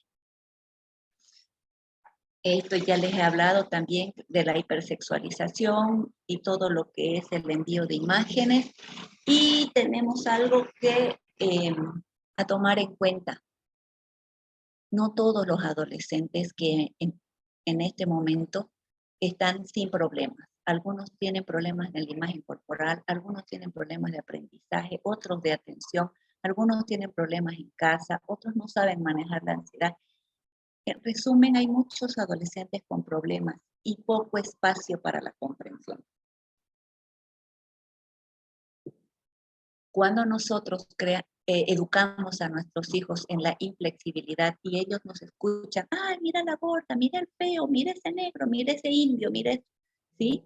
Esto ya les he hablado también de la hipersexualización y todo lo que es el envío de imágenes. Y tenemos algo que a tomar en cuenta. No todos los adolescentes que en este momento están sin problemas. Algunos tienen problemas en la imagen corporal, algunos tienen problemas de aprendizaje, otros de atención, algunos tienen problemas en casa, otros no saben manejar la ansiedad. En resumen, hay muchos adolescentes con problemas y poco espacio para la comprensión. Cuando nosotros educamos a nuestros hijos en la inflexibilidad y ellos nos escuchan, ¡ay, mira la gorda, mira el feo, mira ese negro, mira ese indio, mira, ¿sí?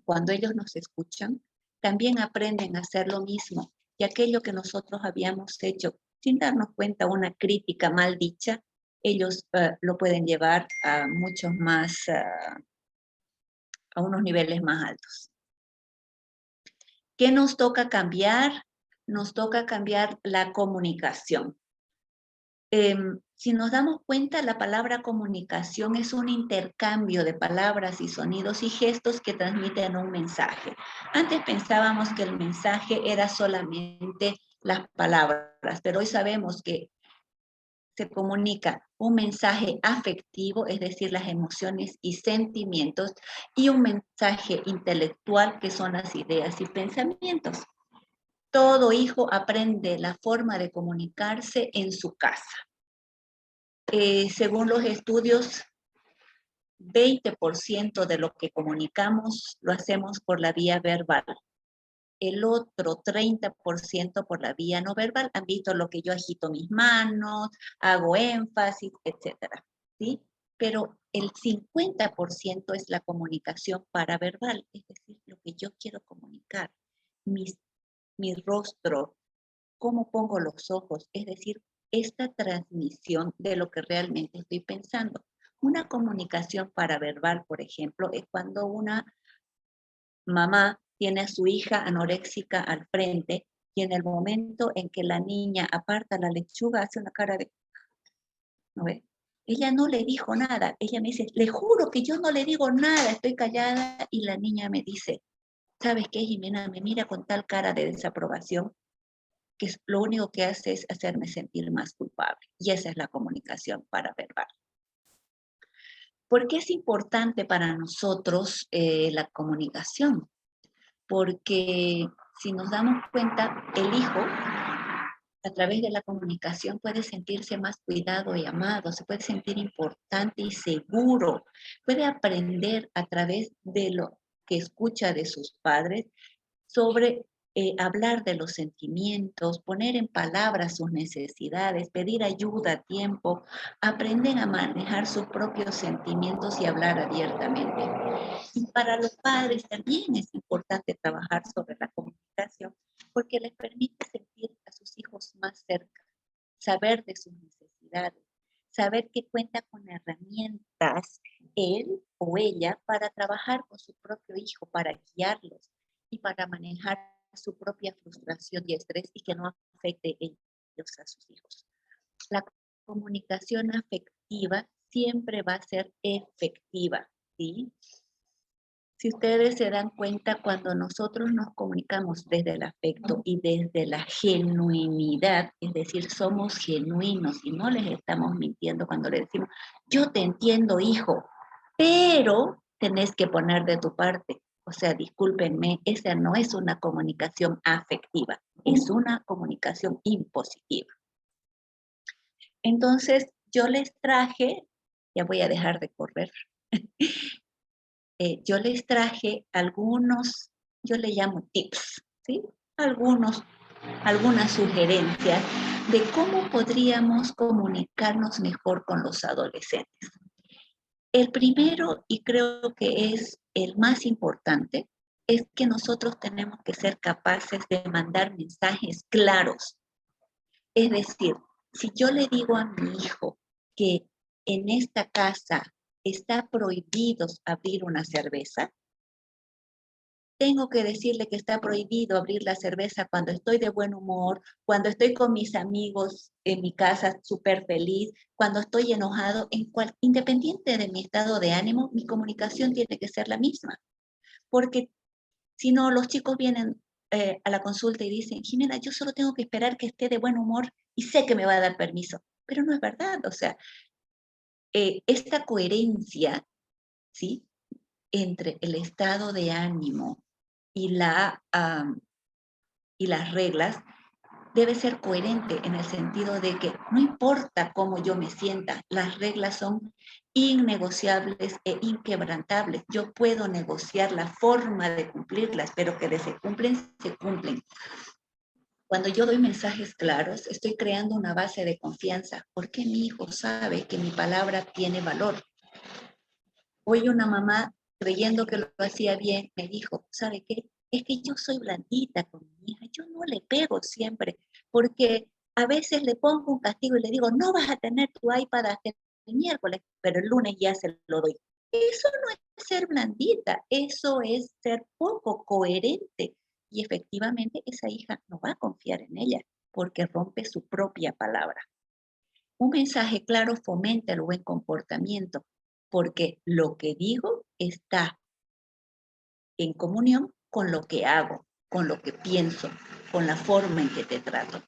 Cuando ellos nos escuchan, también aprenden a hacer lo mismo. Y aquello que nosotros habíamos hecho sin darnos cuenta, una crítica mal dicha, ellos lo pueden llevar a muchos más, a unos niveles más altos. ¿Qué nos toca cambiar? Nos toca cambiar la comunicación. Si nos damos cuenta, la palabra comunicación es un intercambio de palabras y sonidos y gestos que transmiten un mensaje. Antes pensábamos que el mensaje era solamente las palabras, pero hoy sabemos que se comunica un mensaje afectivo, es decir, las emociones y sentimientos, y un mensaje intelectual, que son las ideas y pensamientos. Todo hijo aprende la forma de comunicarse en su casa. Según los estudios, 20% de lo que comunicamos lo hacemos por la vía verbal. El otro 30% por la vía no verbal. Han visto lo que yo agito mis manos, hago énfasis, etcétera, ¿sí? Pero el 50% es la comunicación paraverbal, es decir, lo que yo quiero comunicar, mi rostro, cómo pongo los ojos, es decir, esta transmisión de lo que realmente estoy pensando. Una comunicación paraverbal, por ejemplo, es cuando una mamá tiene a su hija anoréxica al frente y en el momento en que la niña aparta la lechuga hace una cara de... ¿No ve? Ella no le dijo nada. Ella me dice, le juro que yo no le digo nada, estoy callada. Y la niña me dice, ¿sabes qué, Jimena? Me mira con tal cara de desaprobación que lo único que hace es hacerme sentir más culpable. Y esa es la comunicación paraverbal. ¿Por qué es importante para nosotros la comunicación? Porque si nos damos cuenta, el hijo, a través de la comunicación, puede sentirse más cuidado y amado, se puede sentir importante y seguro, puede aprender a través de lo que escucha de sus padres sobre hablar de los sentimientos, poner en palabras sus necesidades, pedir ayuda a tiempo, aprenden a manejar sus propios sentimientos y hablar abiertamente. Y para los padres también es importante trabajar sobre la comunicación porque les permite sentir a sus hijos más cerca, saber de sus necesidades, saber que cuenta con herramientas él o ella para trabajar con su propio hijo, para guiarlos y para manejar su propia frustración y estrés y que no afecte ellos a sus hijos. La comunicación afectiva siempre va a ser efectiva, ¿sí? Si ustedes se dan cuenta, cuando nosotros nos comunicamos desde el afecto y desde la genuinidad, es decir, somos genuinos y no les estamos mintiendo cuando les decimos, yo te entiendo, hijo, pero tenés que poner de tu parte. O sea, discúlpenme, esa no es una comunicación afectiva, es una comunicación impositiva. Entonces, yo les traje, ya voy a dejar de correr, yo les traje algunos, yo le llamo tips, ¿sí? Algunas sugerencias de cómo podríamos comunicarnos mejor con los adolescentes. El primero, y creo que es el más importante, es que nosotros tenemos que ser capaces de mandar mensajes claros. Es decir, si yo le digo a mi hijo que en esta casa está prohibido abrir una cerveza, tengo que decirle que está prohibido abrir la cerveza cuando estoy de buen humor, cuando estoy con mis amigos en mi casa súper feliz, cuando estoy enojado, independiente de mi estado de ánimo, mi comunicación tiene que ser la misma. Porque si no, los chicos vienen a la consulta y dicen, Jimena, yo solo tengo que esperar que esté de buen humor y sé que me va a dar permiso. Pero no es verdad, o sea, esta coherencia, ¿sí?, entre el estado de ánimo y las reglas debe ser coherente en el sentido de que no importa cómo yo me sienta, las reglas son innegociables e inquebrantables. Yo puedo negociar la forma de cumplirlas, pero que se cumplen, se cumplen. Cuando yo doy mensajes claros, estoy creando una base de confianza, porque mi hijo sabe que mi palabra tiene valor. Hoy una mamá, creyendo que lo hacía bien, me dijo, ¿sabe qué? Es que yo soy blandita con mi hija, yo no le pego siempre, porque a veces le pongo un castigo y le digo, no vas a tener tu iPad hasta el miércoles, pero el lunes ya se lo doy. Eso no es ser blandita, eso es ser poco coherente. Y efectivamente esa hija no va a confiar en ella porque rompe su propia palabra. Un mensaje claro fomenta el buen comportamiento porque lo que digo está en comunión con lo que hago, con lo que pienso, con la forma en que te trato.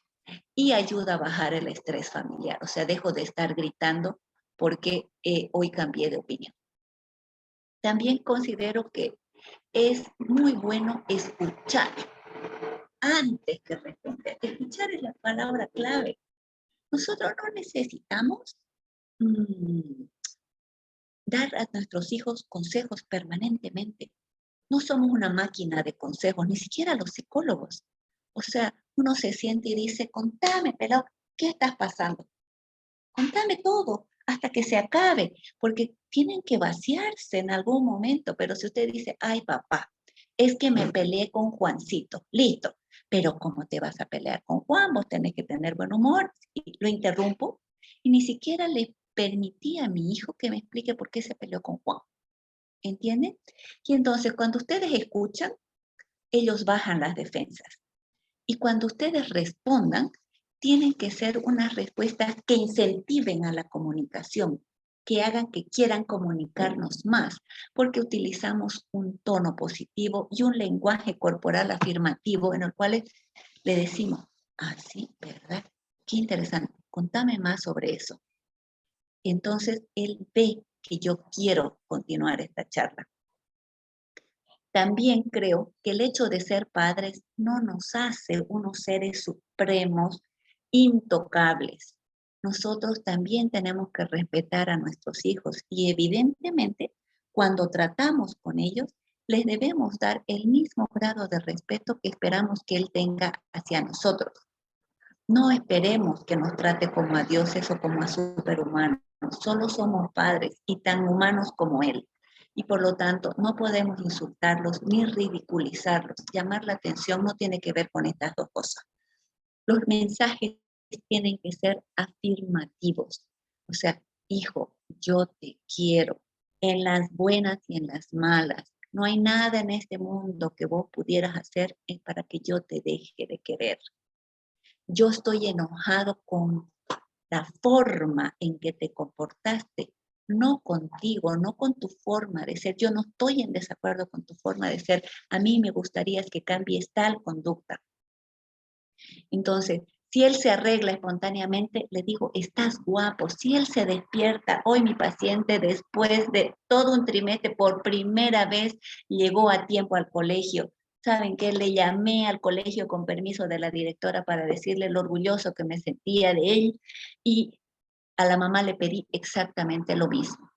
Y ayuda a bajar el estrés familiar. O sea, dejo de estar gritando porque hoy cambié de opinión. También considero que es muy bueno escuchar antes que responder. Escuchar es la palabra clave. Nosotros no necesitamos dar a nuestros hijos consejos permanentemente. No somos una máquina de consejos, ni siquiera los psicólogos. O sea, uno se siente y dice, contame, pelado, ¿qué estás pasando? Contame todo hasta que se acabe, porque tienen que vaciarse en algún momento. Pero si usted dice, ay papá, es que me peleé con Juancito, listo. Pero ¿cómo te vas a pelear con Juan? Vos tenés que tener buen humor. Y lo interrumpo y ni siquiera le permití a mi hijo que me explique por qué se peleó con Juan. ¿Entienden? Y entonces cuando ustedes escuchan, ellos bajan las defensas. Y cuando ustedes respondan, tienen que ser unas respuestas que incentiven a la comunicación, que hagan que quieran comunicarnos más, porque utilizamos un tono positivo y un lenguaje corporal afirmativo en el cual le decimos, ah, sí, ¿verdad? Qué interesante, contame más sobre eso. Entonces, él ve que yo quiero continuar esta charla. También creo que el hecho de ser padres no nos hace unos seres supremos, intocables. Nosotros también tenemos que respetar a nuestros hijos y evidentemente cuando tratamos con ellos les debemos dar el mismo grado de respeto que esperamos que él tenga hacia nosotros. No esperemos que nos trate como a dioses o como a superhumanos. Solo somos padres y tan humanos como él. Y por lo tanto, no podemos insultarlos ni ridiculizarlos. Llamar la atención no tiene que ver con estas dos cosas. Los mensajes tienen que ser afirmativos. O sea, hijo, yo te quiero en las buenas y en las malas. No hay nada en este mundo que vos pudieras hacer para que yo te deje de querer. Yo estoy enojado con la forma en que te comportaste, no contigo, no con tu forma de ser. Yo no estoy en desacuerdo con tu forma de ser. A mí me gustaría que cambies tal conducta. Entonces, si él se arregla espontáneamente, le digo, estás guapo. Si él se despierta, hoy mi paciente después de todo un trimestre, por primera vez llegó a tiempo al colegio. ¿Saben qué? Le llamé al colegio con permiso de la directora para decirle lo orgulloso que me sentía de él y a la mamá le pedí exactamente lo mismo.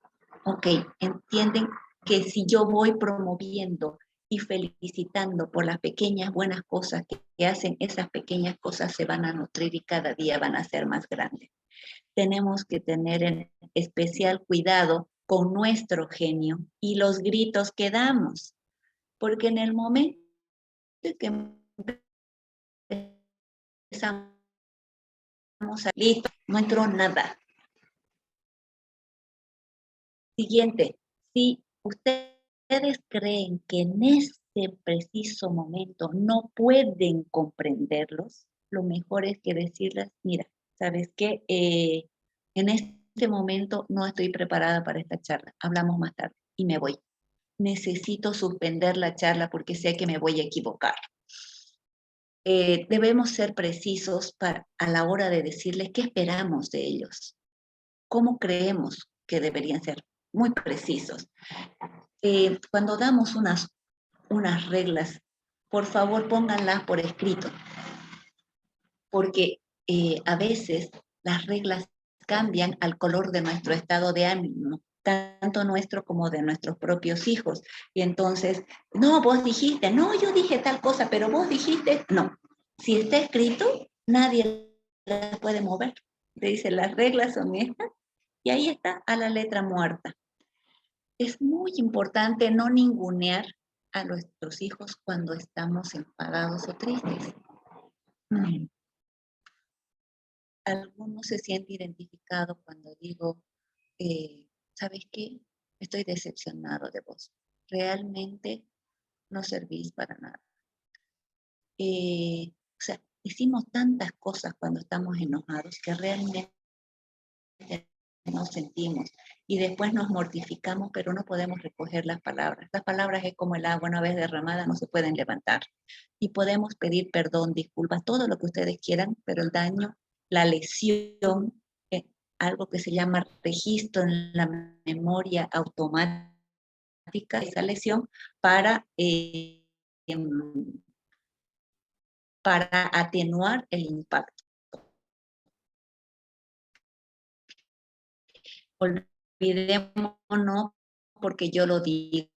Ok, entienden que si yo voy promoviendo y felicitando por las pequeñas buenas cosas que hacen, esas pequeñas cosas se van a nutrir y cada día van a ser más grandes. Tenemos que tener en especial cuidado con nuestro genio y los gritos que damos, porque en el momento que empezamos a listo, no entró nada. Siguiente, si ustedes creen que en este preciso momento no pueden comprenderlos, lo mejor es que decirles, mira, ¿sabes qué? En este momento no estoy preparada para esta charla, hablamos más tarde y me voy. Necesito suspender la charla porque sé que me voy a equivocar. Debemos ser precisos a la hora de decirles qué esperamos de ellos, cómo creemos que deberían ser, muy precisos. Cuando damos unas reglas, por favor pónganlas por escrito, porque a veces las reglas cambian al color de nuestro estado de ánimo, tanto nuestro como de nuestros propios hijos. Y entonces, no, vos dijiste, no, yo dije tal cosa, pero vos dijiste, no. Si está escrito, nadie las puede mover. Le dice, las reglas son estas, y ahí está, a la letra muerta. Es muy importante no ningunear a nuestros hijos cuando estamos enfadados o tristes. Algunos se sienten identificados cuando digo, ¿sabes qué? Estoy decepcionado de vos. Realmente no servís para nada. O sea, decimos tantas cosas cuando estamos enojados que realmente no sentimos. Y después nos mortificamos, pero no podemos recoger las palabras. Las palabras es como el agua, una vez derramada no se pueden levantar. Y podemos pedir perdón, disculpas, todo lo que ustedes quieran, pero el daño, la lesión, algo que se llama registro en la memoria automática, esa lesión para atenuar el impacto. Olvidémonos porque yo lo digo,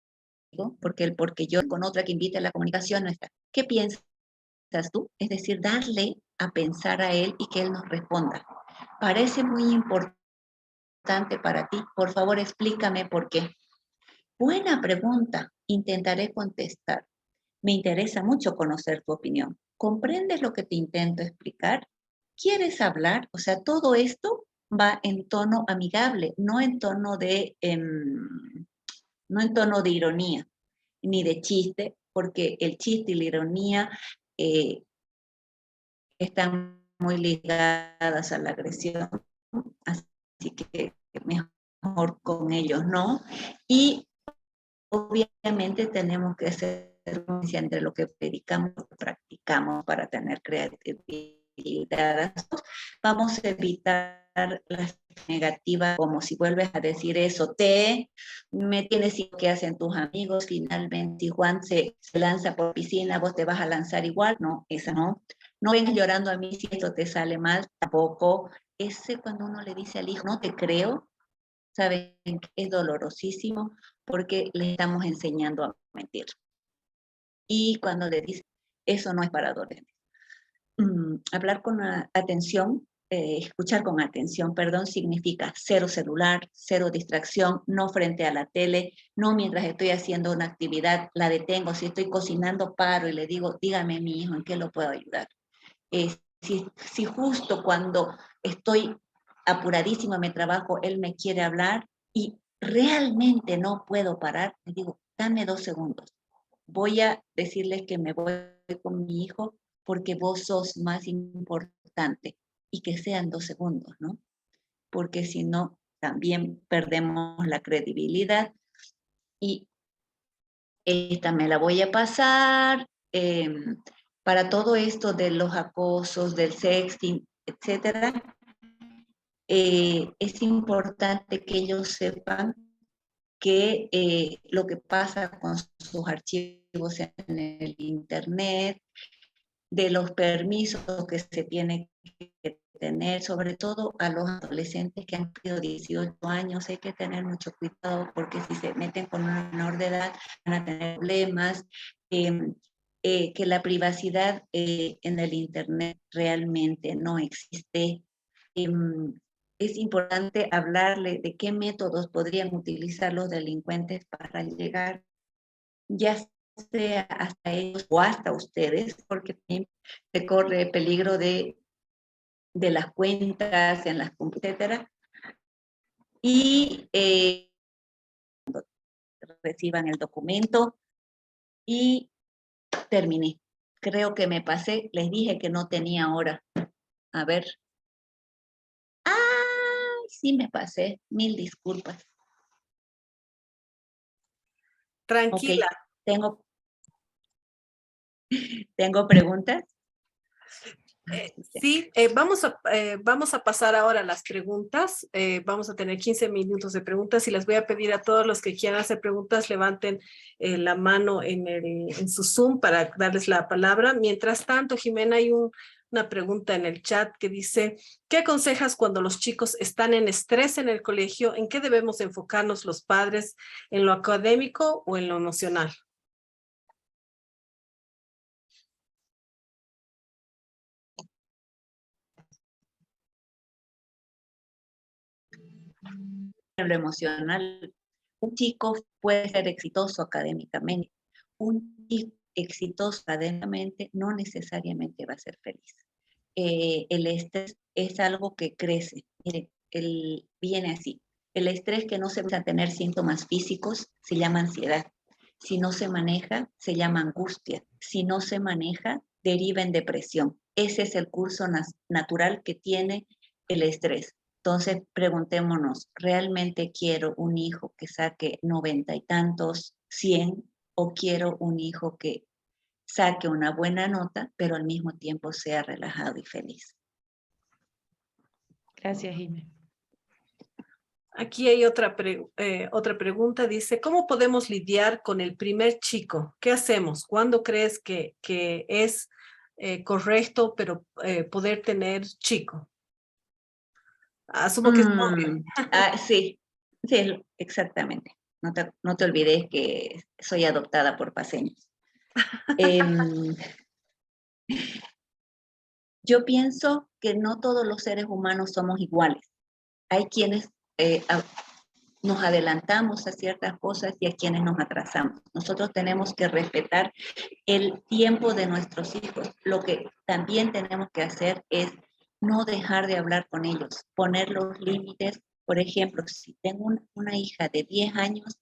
porque yo con otra que invita a la comunicación no está. ¿Qué piensas tú? Es decir, darle a pensar a él y que él nos responda. Parece muy importante para ti. Por favor, explícame por qué. Buena pregunta. Intentaré contestar. Me interesa mucho conocer tu opinión. ¿Comprendes lo que te intento explicar? ¿Quieres hablar? O sea, todo esto va en tono amigable, no en tono de ironía, ni de chiste, porque el chiste y la ironía están muy ligadas a la agresión, así que mejor con ellos, ¿no? Y obviamente tenemos que hacer diferencia entre lo que predicamos y practicamos para tener creatividad. Vamos a evitar las negativas, como si vuelves a decir eso, me tienes que hacen tus amigos, finalmente si Juan se lanza por piscina, vos te vas a lanzar igual, no, esa no. No vengas llorando a mí si esto te sale mal, tampoco. Ese cuando uno le dice al hijo, no te creo, saben que es dolorosísimo porque le estamos enseñando a mentir. Y cuando le dice, eso no es para adolescentes. Hablar con atención, escuchar con atención, perdón, significa cero celular, cero distracción, no frente a la tele, no mientras estoy haciendo una actividad, la detengo, si estoy cocinando, paro y le digo, dígame mi hijo, ¿en qué lo puedo ayudar? Si justo cuando estoy apuradísima en mi trabajo, él me quiere hablar y realmente no puedo parar, le digo, dame 2 segundos. Voy a decirles que me voy con mi hijo porque vos sos más importante y que sean 2 segundos, ¿no? Porque si no, también perdemos la credibilidad y esta me la voy a pasar. Para todo esto de los acosos, del sexting, etcétera, es importante que ellos sepan que lo que pasa con sus archivos en el internet, de los permisos que se tiene que tener, sobre todo a los adolescentes que han tenido 18 años, hay que tener mucho cuidado porque si se meten con una menor de edad van a tener problemas. Que la privacidad en el internet realmente no existe. Es importante hablarle de qué métodos podrían utilizar los delincuentes para llegar, ya sea hasta ellos o hasta ustedes, porque se corre peligro de las cuentas, en las etcétera, y reciban el documento y terminé. Creo que me pasé, les dije que no tenía hora. A ver. ¡Ay! Sí me pasé, 1000 disculpas. Tranquila. Okay. ¿Tengo preguntas? Sí, vamos a pasar ahora a las preguntas. Vamos a tener 15 minutos de preguntas y les voy a pedir a todos los que quieran hacer preguntas, levanten la mano en su Zoom para darles la palabra. Mientras tanto, Jimena, hay una pregunta en el chat que dice, ¿qué aconsejas cuando los chicos están en estrés en el colegio? ¿En qué debemos enfocarnos los padres? ¿En lo académico o en lo emocional? Lo emocional. Un chico puede ser exitoso académicamente. Un chico exitoso académicamente no necesariamente va a ser feliz. El estrés es algo que crece. Mire, viene así. El estrés que no se va a tener síntomas físicos se llama ansiedad. Si no se maneja, se llama angustia. Si no se maneja, deriva en depresión. Ese es el curso natural que tiene el estrés. Entonces, preguntémonos, ¿realmente quiero un hijo que saque 90 y tantos, 100, o quiero un hijo que saque una buena nota, pero al mismo tiempo sea relajado y feliz? Gracias, Jimé. Aquí hay otra pregunta, dice, ¿cómo podemos lidiar con el primer chico? ¿Qué hacemos? ¿Cuándo crees que es correcto, pero poder tener chico? Asumo que es novio. Sí, sí, exactamente. No te olvides que soy adoptada por paseños. Yo pienso que no todos los seres humanos somos iguales. Hay quienes nos adelantamos a ciertas cosas y a quienes nos atrasamos. Nosotros tenemos que respetar el tiempo de nuestros hijos. Lo que también tenemos que hacer es no dejar de hablar con ellos, poner los límites. Por ejemplo, si tengo una hija de 10 años,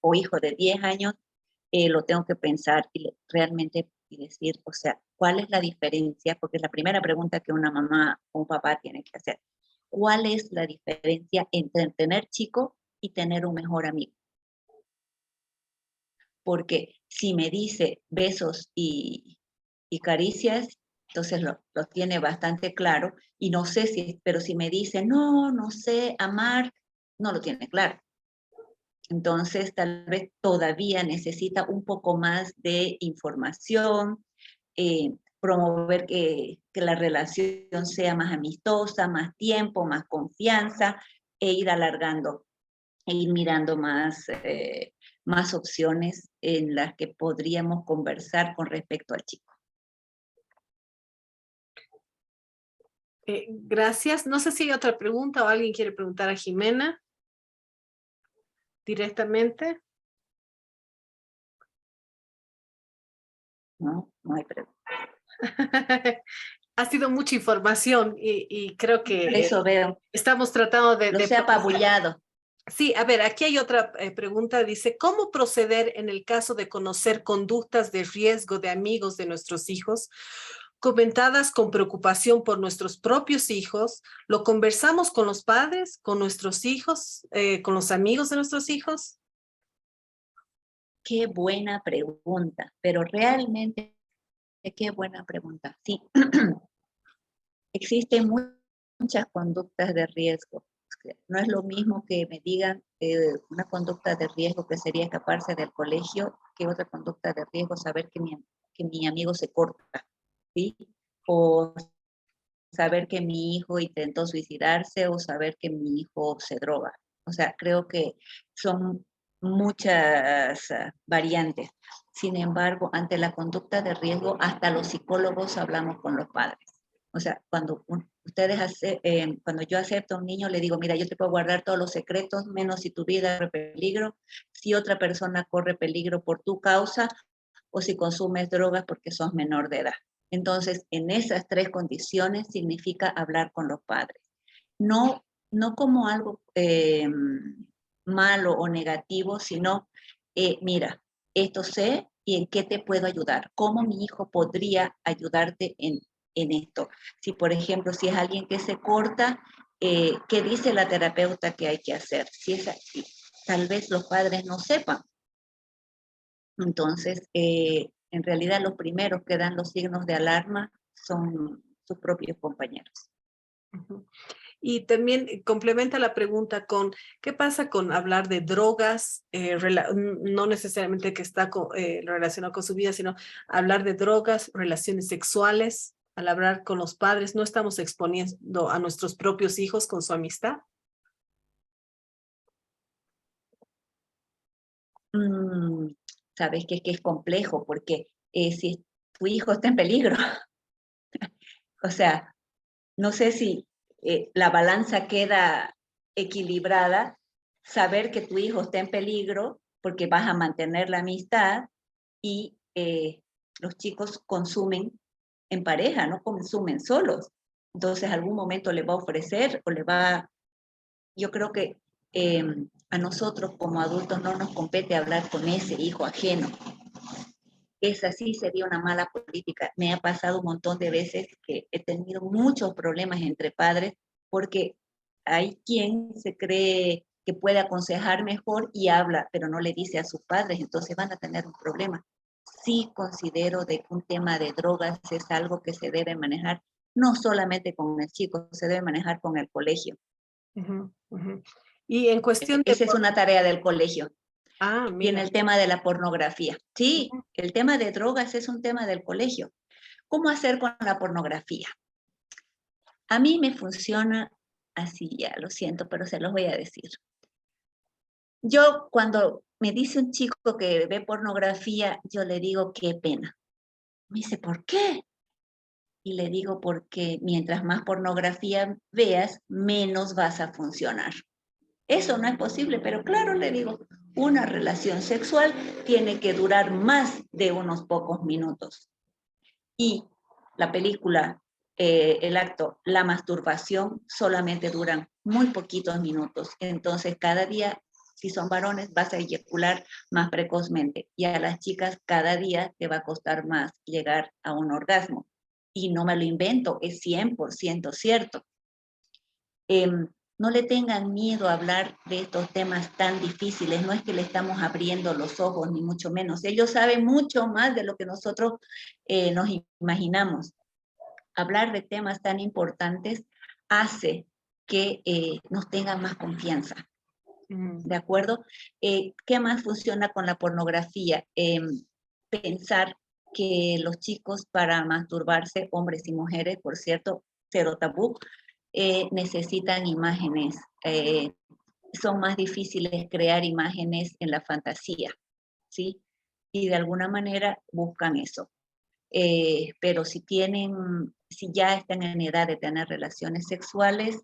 o hijo de 10 años, lo tengo que pensar realmente y decir, o sea, ¿cuál es la diferencia? Porque es la primera pregunta que una mamá o un papá tiene que hacer. ¿Cuál es la diferencia entre tener chico y tener un mejor amigo? Porque si me dice besos y caricias, entonces lo tiene bastante claro, y no sé pero si me dice, no sé amar, no lo tiene claro. Entonces, tal vez todavía necesita un poco más de información, promover que la relación sea más amistosa, más tiempo, más confianza, e ir alargando, e ir mirando más opciones en las que podríamos conversar con respecto al chico. Gracias. No sé si hay otra pregunta o alguien quiere preguntar a Jimena directamente. No hay pregunta. Ha sido mucha información y creo que Eso veo. estamos tratando de... Los he apabullado. Sí, a ver, aquí hay otra pregunta. Dice, ¿cómo proceder en el caso de conocer conductas de riesgo de amigos de nuestros hijos, comentadas con preocupación por nuestros propios hijos? ¿Lo conversamos con los padres, con nuestros hijos, con los amigos de nuestros hijos? Qué buena pregunta, pero realmente qué buena pregunta. Sí, existen muchas conductas de riesgo. No es lo mismo que me digan una conducta de riesgo que sería escaparse del colegio, que otra conducta de riesgo saber que mi amigo se corta, ¿sí? O saber que mi hijo intentó suicidarse, o saber que mi hijo se droga. O sea, creo que son muchas variantes. Sin embargo, ante la conducta de riesgo, hasta los psicólogos hablamos con los padres. O sea, cuando yo acepto a un niño, le digo, mira, yo te puedo guardar todos los secretos, menos si tu vida corre peligro, si otra persona corre peligro por tu causa, o si consumes drogas porque sos menor de edad. Entonces, en esas 3 condiciones significa hablar con los padres. No como algo malo o negativo, sino, mira, esto sé y en qué te puedo ayudar. ¿Cómo mi hijo podría ayudarte en esto? Si, por ejemplo, si es alguien que se corta, ¿qué dice la terapeuta que hay que hacer? Si es así, tal vez los padres no sepan. Entonces, en realidad los primeros que dan los signos de alarma son sus propios compañeros. Y también complementa la pregunta con, ¿qué pasa con hablar de drogas? No necesariamente que está relacionado con su vida, sino hablar de drogas, relaciones sexuales. Al hablar con los padres, ¿no estamos exponiendo a nuestros propios hijos con su amistad? Sabes que es complejo, porque si tu hijo está en peligro, o sea, no sé si la balanza queda equilibrada, saber que tu hijo está en peligro porque vas a mantener la amistad, y los chicos consumen en pareja, no consumen solos. Entonces, algún momento le va a ofrecer o yo creo que a nosotros como adultos no nos compete hablar con ese hijo ajeno. esa sí sería una mala política. Me ha pasado un montón de veces que he tenido muchos problemas entre padres porque hay quien se cree que puede aconsejar mejor y habla, pero no le dice a sus padres, entonces van a tener un problema. Sí considero de que un tema de drogas es algo que se debe manejar, no solamente con el chico, se debe manejar con el colegio. Ujú, ujú. Y en cuestión de... Esa es una tarea del colegio. Ah, Y en mira. el tema de la pornografía. Sí, Ujú, el tema de drogas es un tema del colegio. ¿Cómo hacer con la pornografía? A mí me funciona así, ya lo siento, pero se los voy a decir. Yo cuando me dice un chico que ve pornografía, yo le digo, qué pena. Me dice, ¿por qué? Y le digo, porque mientras más pornografía veas, menos vas a funcionar. Eso no es posible, pero claro, le digo, una relación sexual tiene que durar más de unos pocos minutos. Y la película, el acto, la masturbación, solamente duran muy poquitos minutos. Entonces, cada día, si son varones, vas a eyacular más precozmente. Y a las chicas, cada día te va a costar más llegar a un orgasmo. Y no me lo invento, es 100% cierto. No le tengan miedo a hablar de estos temas tan difíciles, no es que le estamos abriendo los ojos, ni mucho menos. Ellos saben mucho más de lo que nosotros nos imaginamos. Hablar de temas tan importantes hace que nos tengan más confianza, ¿de acuerdo? ¿Qué más funciona con la pornografía? Pensar que los chicos para masturbarse, hombres y mujeres, por cierto, cero tabú, necesitan imágenes. Son más difíciles crear imágenes en la fantasía, ¿sí? Y de alguna manera buscan eso. Pero si ya están en edad de tener relaciones sexuales,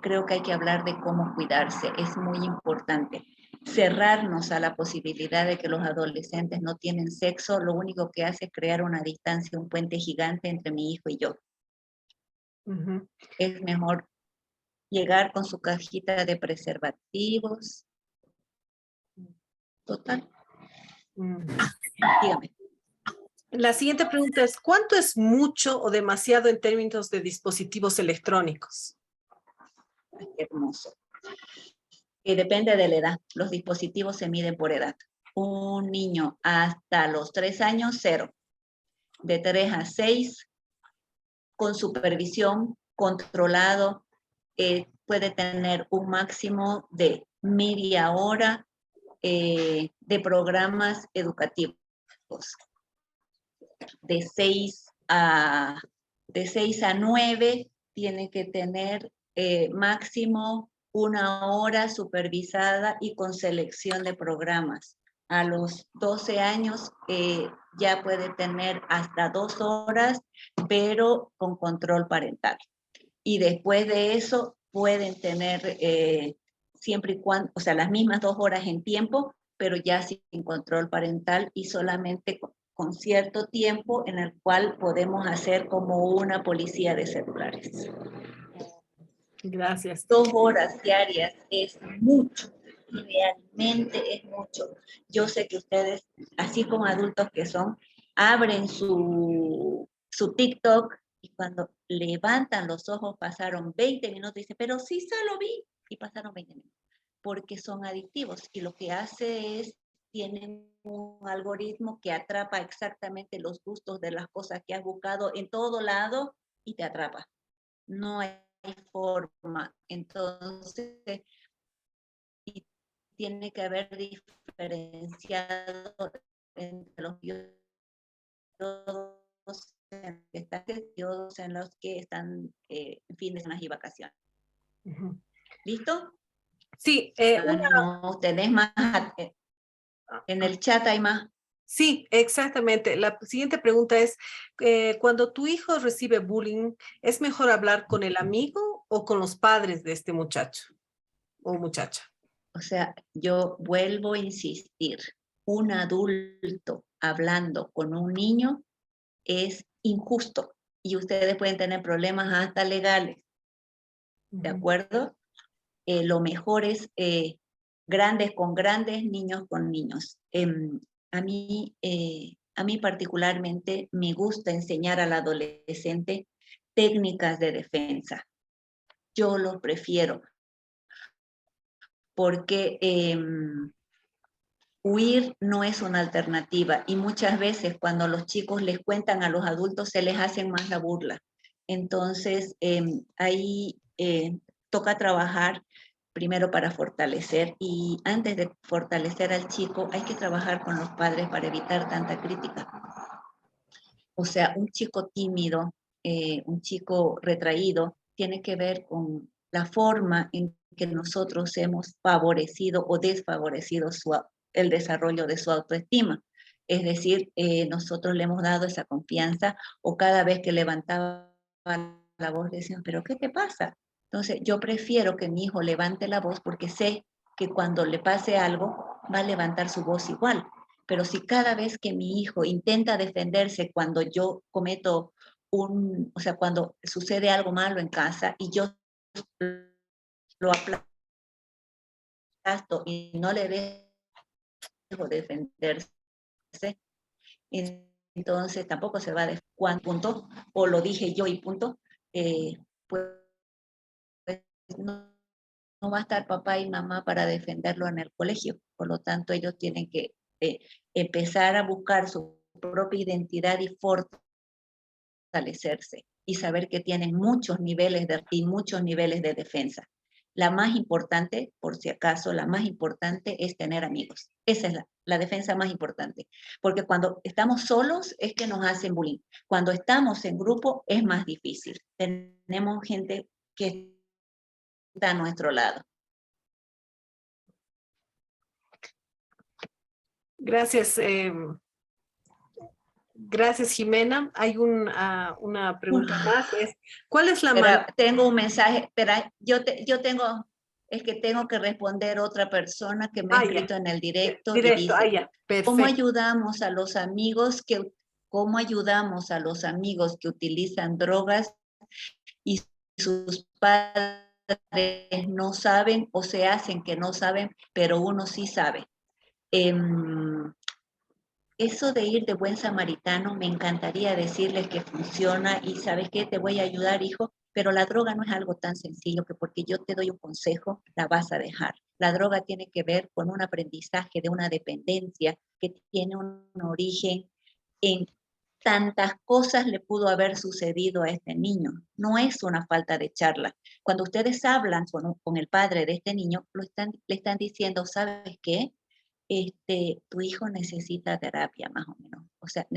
creo que hay que hablar de cómo cuidarse. Es muy importante. Cerrarnos a la posibilidad de que los adolescentes no tienen sexo, lo único que hace es crear una distancia, un puente gigante entre mi hijo y yo. ujú. Es mejor llegar con su cajita de preservativos. Total, Mm. dígame. La siguiente pregunta es, ¿cuánto es mucho o demasiado en términos de dispositivos electrónicos? Ay, qué hermoso. Depende de la edad. Los dispositivos se miden por edad. Un niño hasta los 3 años, 0. De 3 a 6, con supervisión, controlado, puede tener un máximo de media hora de programas educativos. De 6 a 9 tiene que tener máximo 1 hora supervisada y con selección de programas. A los 12 años ya puede tener hasta 2 horas, pero con control parental. Y después de eso pueden tener siempre y cuando, o sea, las mismas 2 horas en tiempo, pero ya sin control parental y solamente con cierto tiempo en el cual podemos hacer como una policía de celulares. Gracias. 2 horas diarias es mucho, realmente es mucho. Yo sé que ustedes, así como adultos que son, abren su TikTok y cuando levantan los ojos pasaron 20 minutos y dicen, pero sí solo vi, y pasaron 20 minutos, porque son adictivos y lo que hace es, tienen un algoritmo que atrapa exactamente los gustos de las cosas que has buscado en todo lado y te atrapa. No hay forma. Entonces, y tiene que haber diferenciado entre los periodos en los que están fines de semana y vacaciones. Ujú. ¿Listo? Sí, No, ustedes más, en el chat hay más. sí, exactamente. La siguiente pregunta es, cuando tu hijo recibe bullying, ¿es mejor hablar con el amigo o con los padres de este muchacho o muchacha? O sea, yo vuelvo a insistir, un adulto hablando con un niño es injusto y ustedes pueden tener problemas hasta legales, ¿de acuerdo? Lo mejor es grandes con grandes, niños con niños. A mí A mí particularmente me gusta enseñar al adolescente técnicas de defensa. Yo lo prefiero porque huir no es una alternativa y muchas veces cuando los chicos les cuentan a los adultos se les hacen más la burla. Entonces ahí toca trabajar primero para fortalecer y antes de fortalecer al chico hay que trabajar con los padres para evitar tanta crítica. O sea, un chico tímido, un chico retraído, tiene que ver con la forma en que nosotros hemos favorecido o desfavorecido el desarrollo de su autoestima. Es decir, nosotros le hemos dado esa confianza o cada vez que levantaba la voz le decían, ¿pero qué te pasa? Entonces, yo prefiero que mi hijo levante la voz porque sé que cuando le pase algo va a levantar su voz igual. Pero si cada vez que mi hijo intenta defenderse cuando yo cometo o sea, cuando sucede algo malo en casa y yo lo aplasto y no le dejo defenderse, entonces tampoco se va a defender, punto, o lo dije yo y punto, pues no va a estar papá y mamá para defenderlo en el colegio. Por lo tanto, ellos tienen que empezar a buscar su propia identidad y fortalecerse y saber que tienen muchos niveles de defensa. La más importante, por si acaso, la más importante es tener amigos. Esa es la defensa más importante. Porque cuando estamos solos es que nos hacen bullying. Cuando estamos en grupo es más difícil. Tenemos gente que está a nuestro lado. Gracias. Gracias, Jimena. Hay una pregunta más. ¿Cuál es la manera? Tengo un mensaje, pero es que tengo que responder otra persona que me ha escrito en el directo y dice, ya. Perfecto. ¿cómo ayudamos a los amigos que utilizan drogas y sus padres no saben o se hacen que no saben, pero uno sí sabe? Eso de ir de buen samaritano, me encantaría decirles que funciona y ¿sabes qué? Te voy a ayudar, hijo, pero la droga no es algo tan sencillo que porque yo te doy un consejo, la vas a dejar. La droga tiene que ver con un aprendizaje de una dependencia que tiene un origen en tantas cosas le pudo haber sucedido a este niño. No es una falta de charla. Cuando ustedes hablan con el padre de este niño, le están diciendo, ¿sabes qué? Tu hijo necesita terapia, más o menos. O sea,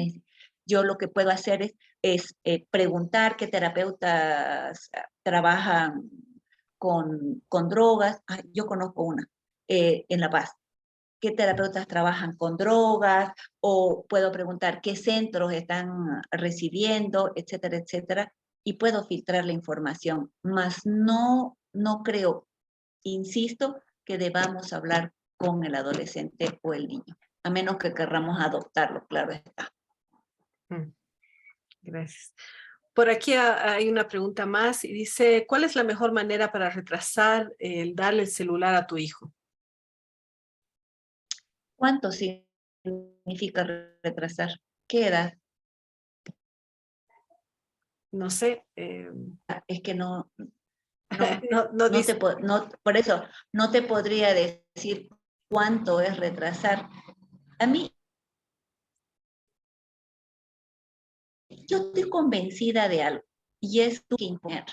yo lo que puedo hacer es preguntar qué terapeutas trabajan con drogas. Yo conozco una en La Paz. ¿Qué terapeutas trabajan con drogas? O puedo preguntar qué centros están recibiendo, etcétera, etcétera. Y puedo filtrar la información. Mas no creo, insisto, que debamos hablar con el adolescente o el niño, a menos que querramos adoptarlo, claro está. Gracias. Por aquí hay una pregunta más y dice, ¿cuál es la mejor manera para retrasar el darle el celular a tu hijo? ¿Cuánto significa retrasar? ¿Qué edad? No sé. Es que no dice. Por eso no te podría decir cuánto es retrasar. A mí, yo estoy convencida de algo y es que imponer.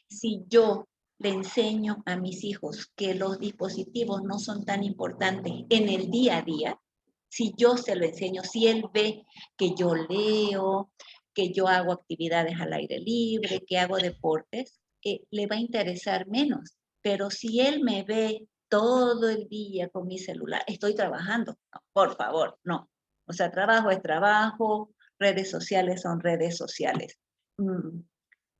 Si yo le enseño a mis hijos que los dispositivos no son tan importantes en el día a día, si yo se lo enseño, si él ve que yo leo, que yo hago actividades al aire libre, que hago deportes, le va a interesar menos. Pero si él me ve todo el día con mi celular, estoy trabajando, no, por favor, no. O sea, trabajo es trabajo, redes sociales son redes sociales.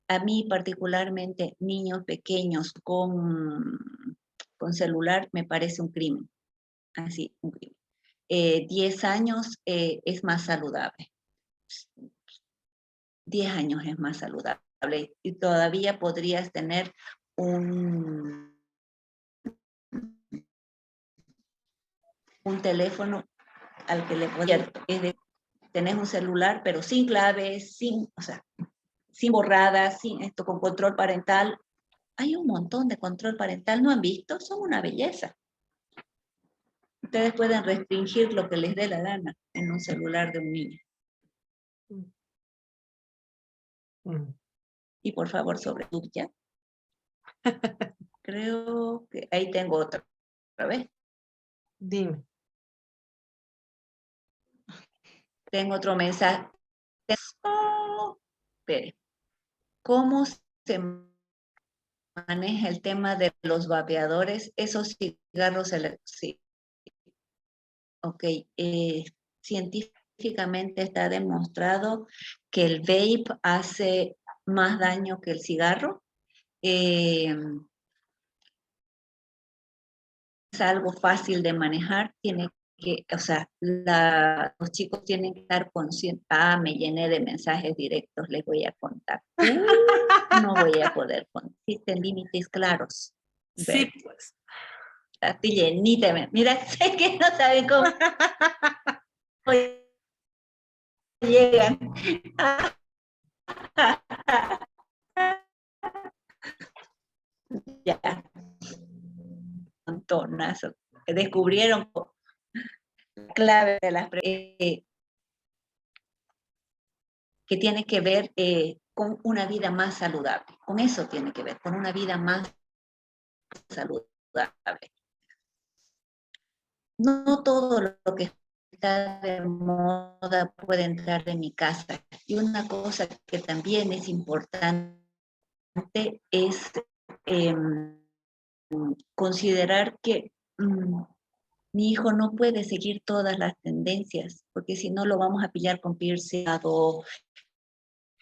A mí particularmente niños pequeños con celular me parece un crimen, así, un crimen. 10 años es más saludable. 10 años es más saludable y todavía podrías tener un teléfono al que le podías, tenés un celular, pero sin claves, o sea, sin borradas, sin esto, con control parental. Hay un montón de control parental, ¿no han visto? Son una belleza. Ustedes pueden restringir lo que les dé la gana en un celular de un niño. Y por favor, sobre ya. Creo que ahí tengo otra vez. Dime. Tengo otro mensaje. Oh, espere. ¿Cómo se maneja el tema de los vapeadores? Esos cigarros sí. Ok. Científicamente está demostrado que el vape hace más daño que el cigarro. Es algo fácil de manejar, tiene que, o sea, los chicos tienen que estar conscientes. Ah, me llené de mensajes directos, les voy a contar. No voy a poder contar. Existen límites claros. Sí, pues. Así llenita. Mira, sé que no saben cómo llegan. Ya. Montonazo. Descubrieron la clave de las que tiene que ver con una vida más saludable. Con eso tiene que ver, con una vida más saludable. No todo lo que está de moda puede entrar en mi casa. Y una cosa que también es importante es considerar que mi hijo no puede seguir todas las tendencias, porque si no lo vamos a pillar con piercing,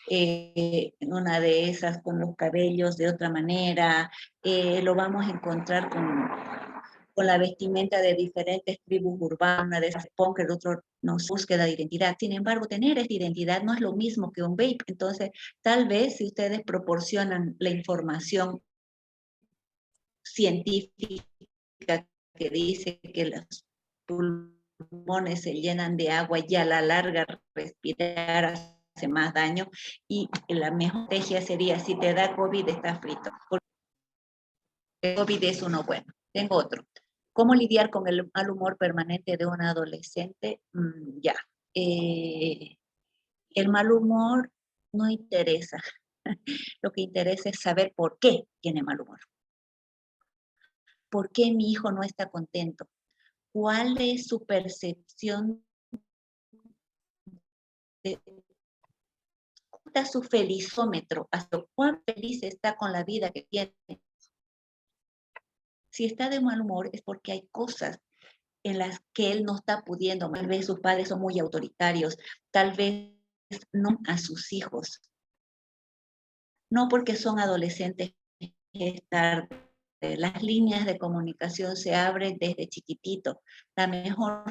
en una de esas con los cabellos de otra manera, lo vamos a encontrar con la vestimenta de diferentes tribus urbanas, de esas punk, el otro nos búsqueda de identidad. Sin embargo, tener esa identidad no es lo mismo que un vape. Entonces, tal vez si ustedes proporcionan la información científica que dice que los pulmones se llenan de agua y a la larga respirar hace más daño, y la mejor estrategia sería, si te da COVID, estás frito. Porque el COVID es uno bueno. Tengo otro. ¿Cómo lidiar con el mal humor permanente de un adolescente? Ya. El mal humor no interesa. Lo que interesa es saber por qué tiene mal humor. ¿Por qué mi hijo no está contento? ¿Cuál es su percepción de cómo está su felizómetro? ¿Hasta cuán feliz está con la vida que tiene? Si está de mal humor es porque hay cosas en las que él no está pudiendo. Tal vez sus padres son muy autoritarios, tal vez no a sus hijos. No porque son adolescentes es tarde. Las líneas de comunicación se abren desde chiquitito. La mejor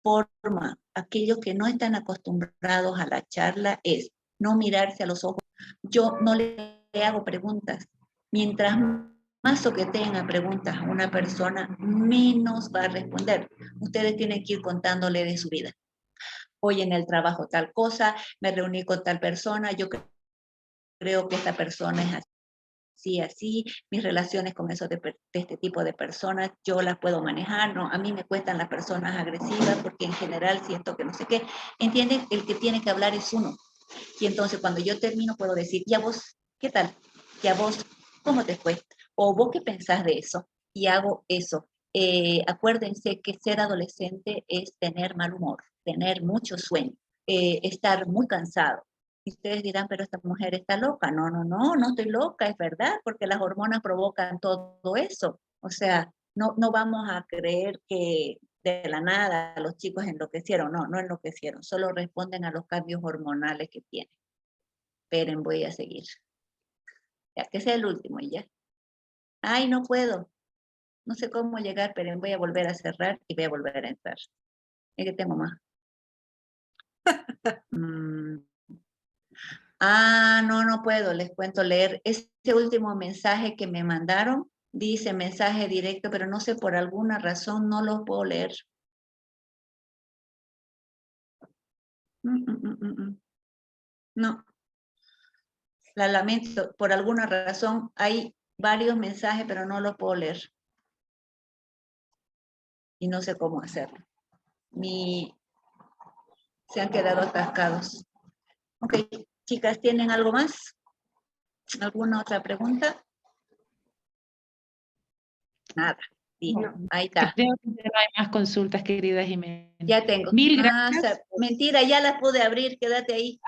forma, aquellos que no están acostumbrados a la charla, es no mirarse a los ojos. Yo no le hago preguntas. Mientras más soqueteen a preguntas a una persona, menos va a responder. Ustedes tienen que ir contándole de su vida. Hoy en el trabajo tal cosa, me reuní con tal persona, yo creo que esta persona es así, mis relaciones con de este tipo de personas, yo las puedo manejar, no, a mí me cuestan las personas agresivas porque en general siento que no sé qué. ¿Entienden? El que tiene que hablar es uno. Y entonces cuando yo termino puedo decir, ¿y a vos qué tal? ¿Y a vos cómo te fue? ¿O vos qué pensás de eso? Y hago eso. Acuérdense que ser adolescente es tener mal humor, tener mucho sueño, estar muy cansado. Y ustedes dirán, pero esta mujer está loca. No estoy loca, es verdad, porque las hormonas provocan todo eso. O sea, no vamos a creer que de la nada los chicos enloquecieron. No enloquecieron, solo responden a los cambios hormonales que tienen. Esperen, voy a seguir. Ya, que sea el último y ya. Ay, no puedo. No sé cómo llegar, pero voy a volver a cerrar y voy a volver a entrar. Es que tengo más. No puedo, les cuento leer. Este último mensaje que me mandaron, dice mensaje directo, pero no sé, por alguna razón no lo puedo leer. No. La lamento, por alguna razón hay varios mensajes, pero no los puedo leer. Y no sé cómo hacerlo. Se han quedado atascados. Ok, chicas, ¿tienen algo más? ¿Alguna otra pregunta? Nada. Sí, No. ahí está. Creo que ya no hay más consultas, querida Jimena. Ya tengo. Mil gracias. Mentira, ya las pude abrir, quédate ahí.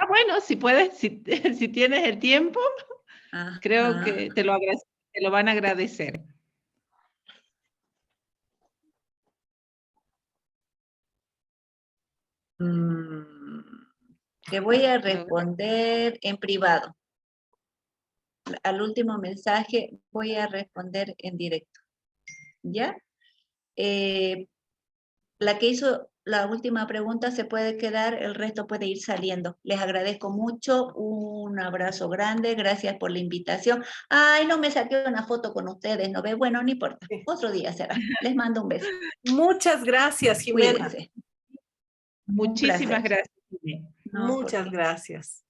Bueno, si puedes, si tienes el tiempo, creo que te lo van a agradecer. Te voy a responder en privado. Al último mensaje voy a responder en directo. ¿Ya? La que hizo la última pregunta se puede quedar, el resto puede ir saliendo. Les agradezco mucho, un abrazo grande, gracias por la invitación. Ay, no me saqué una foto con ustedes, ¿no ve? Bueno, no importa, otro día será. Les mando un beso. Muchas gracias, Jimena. Cuídense. Muchísimas placer. gracias, Jimena. No, ¿por Muchas qué? gracias.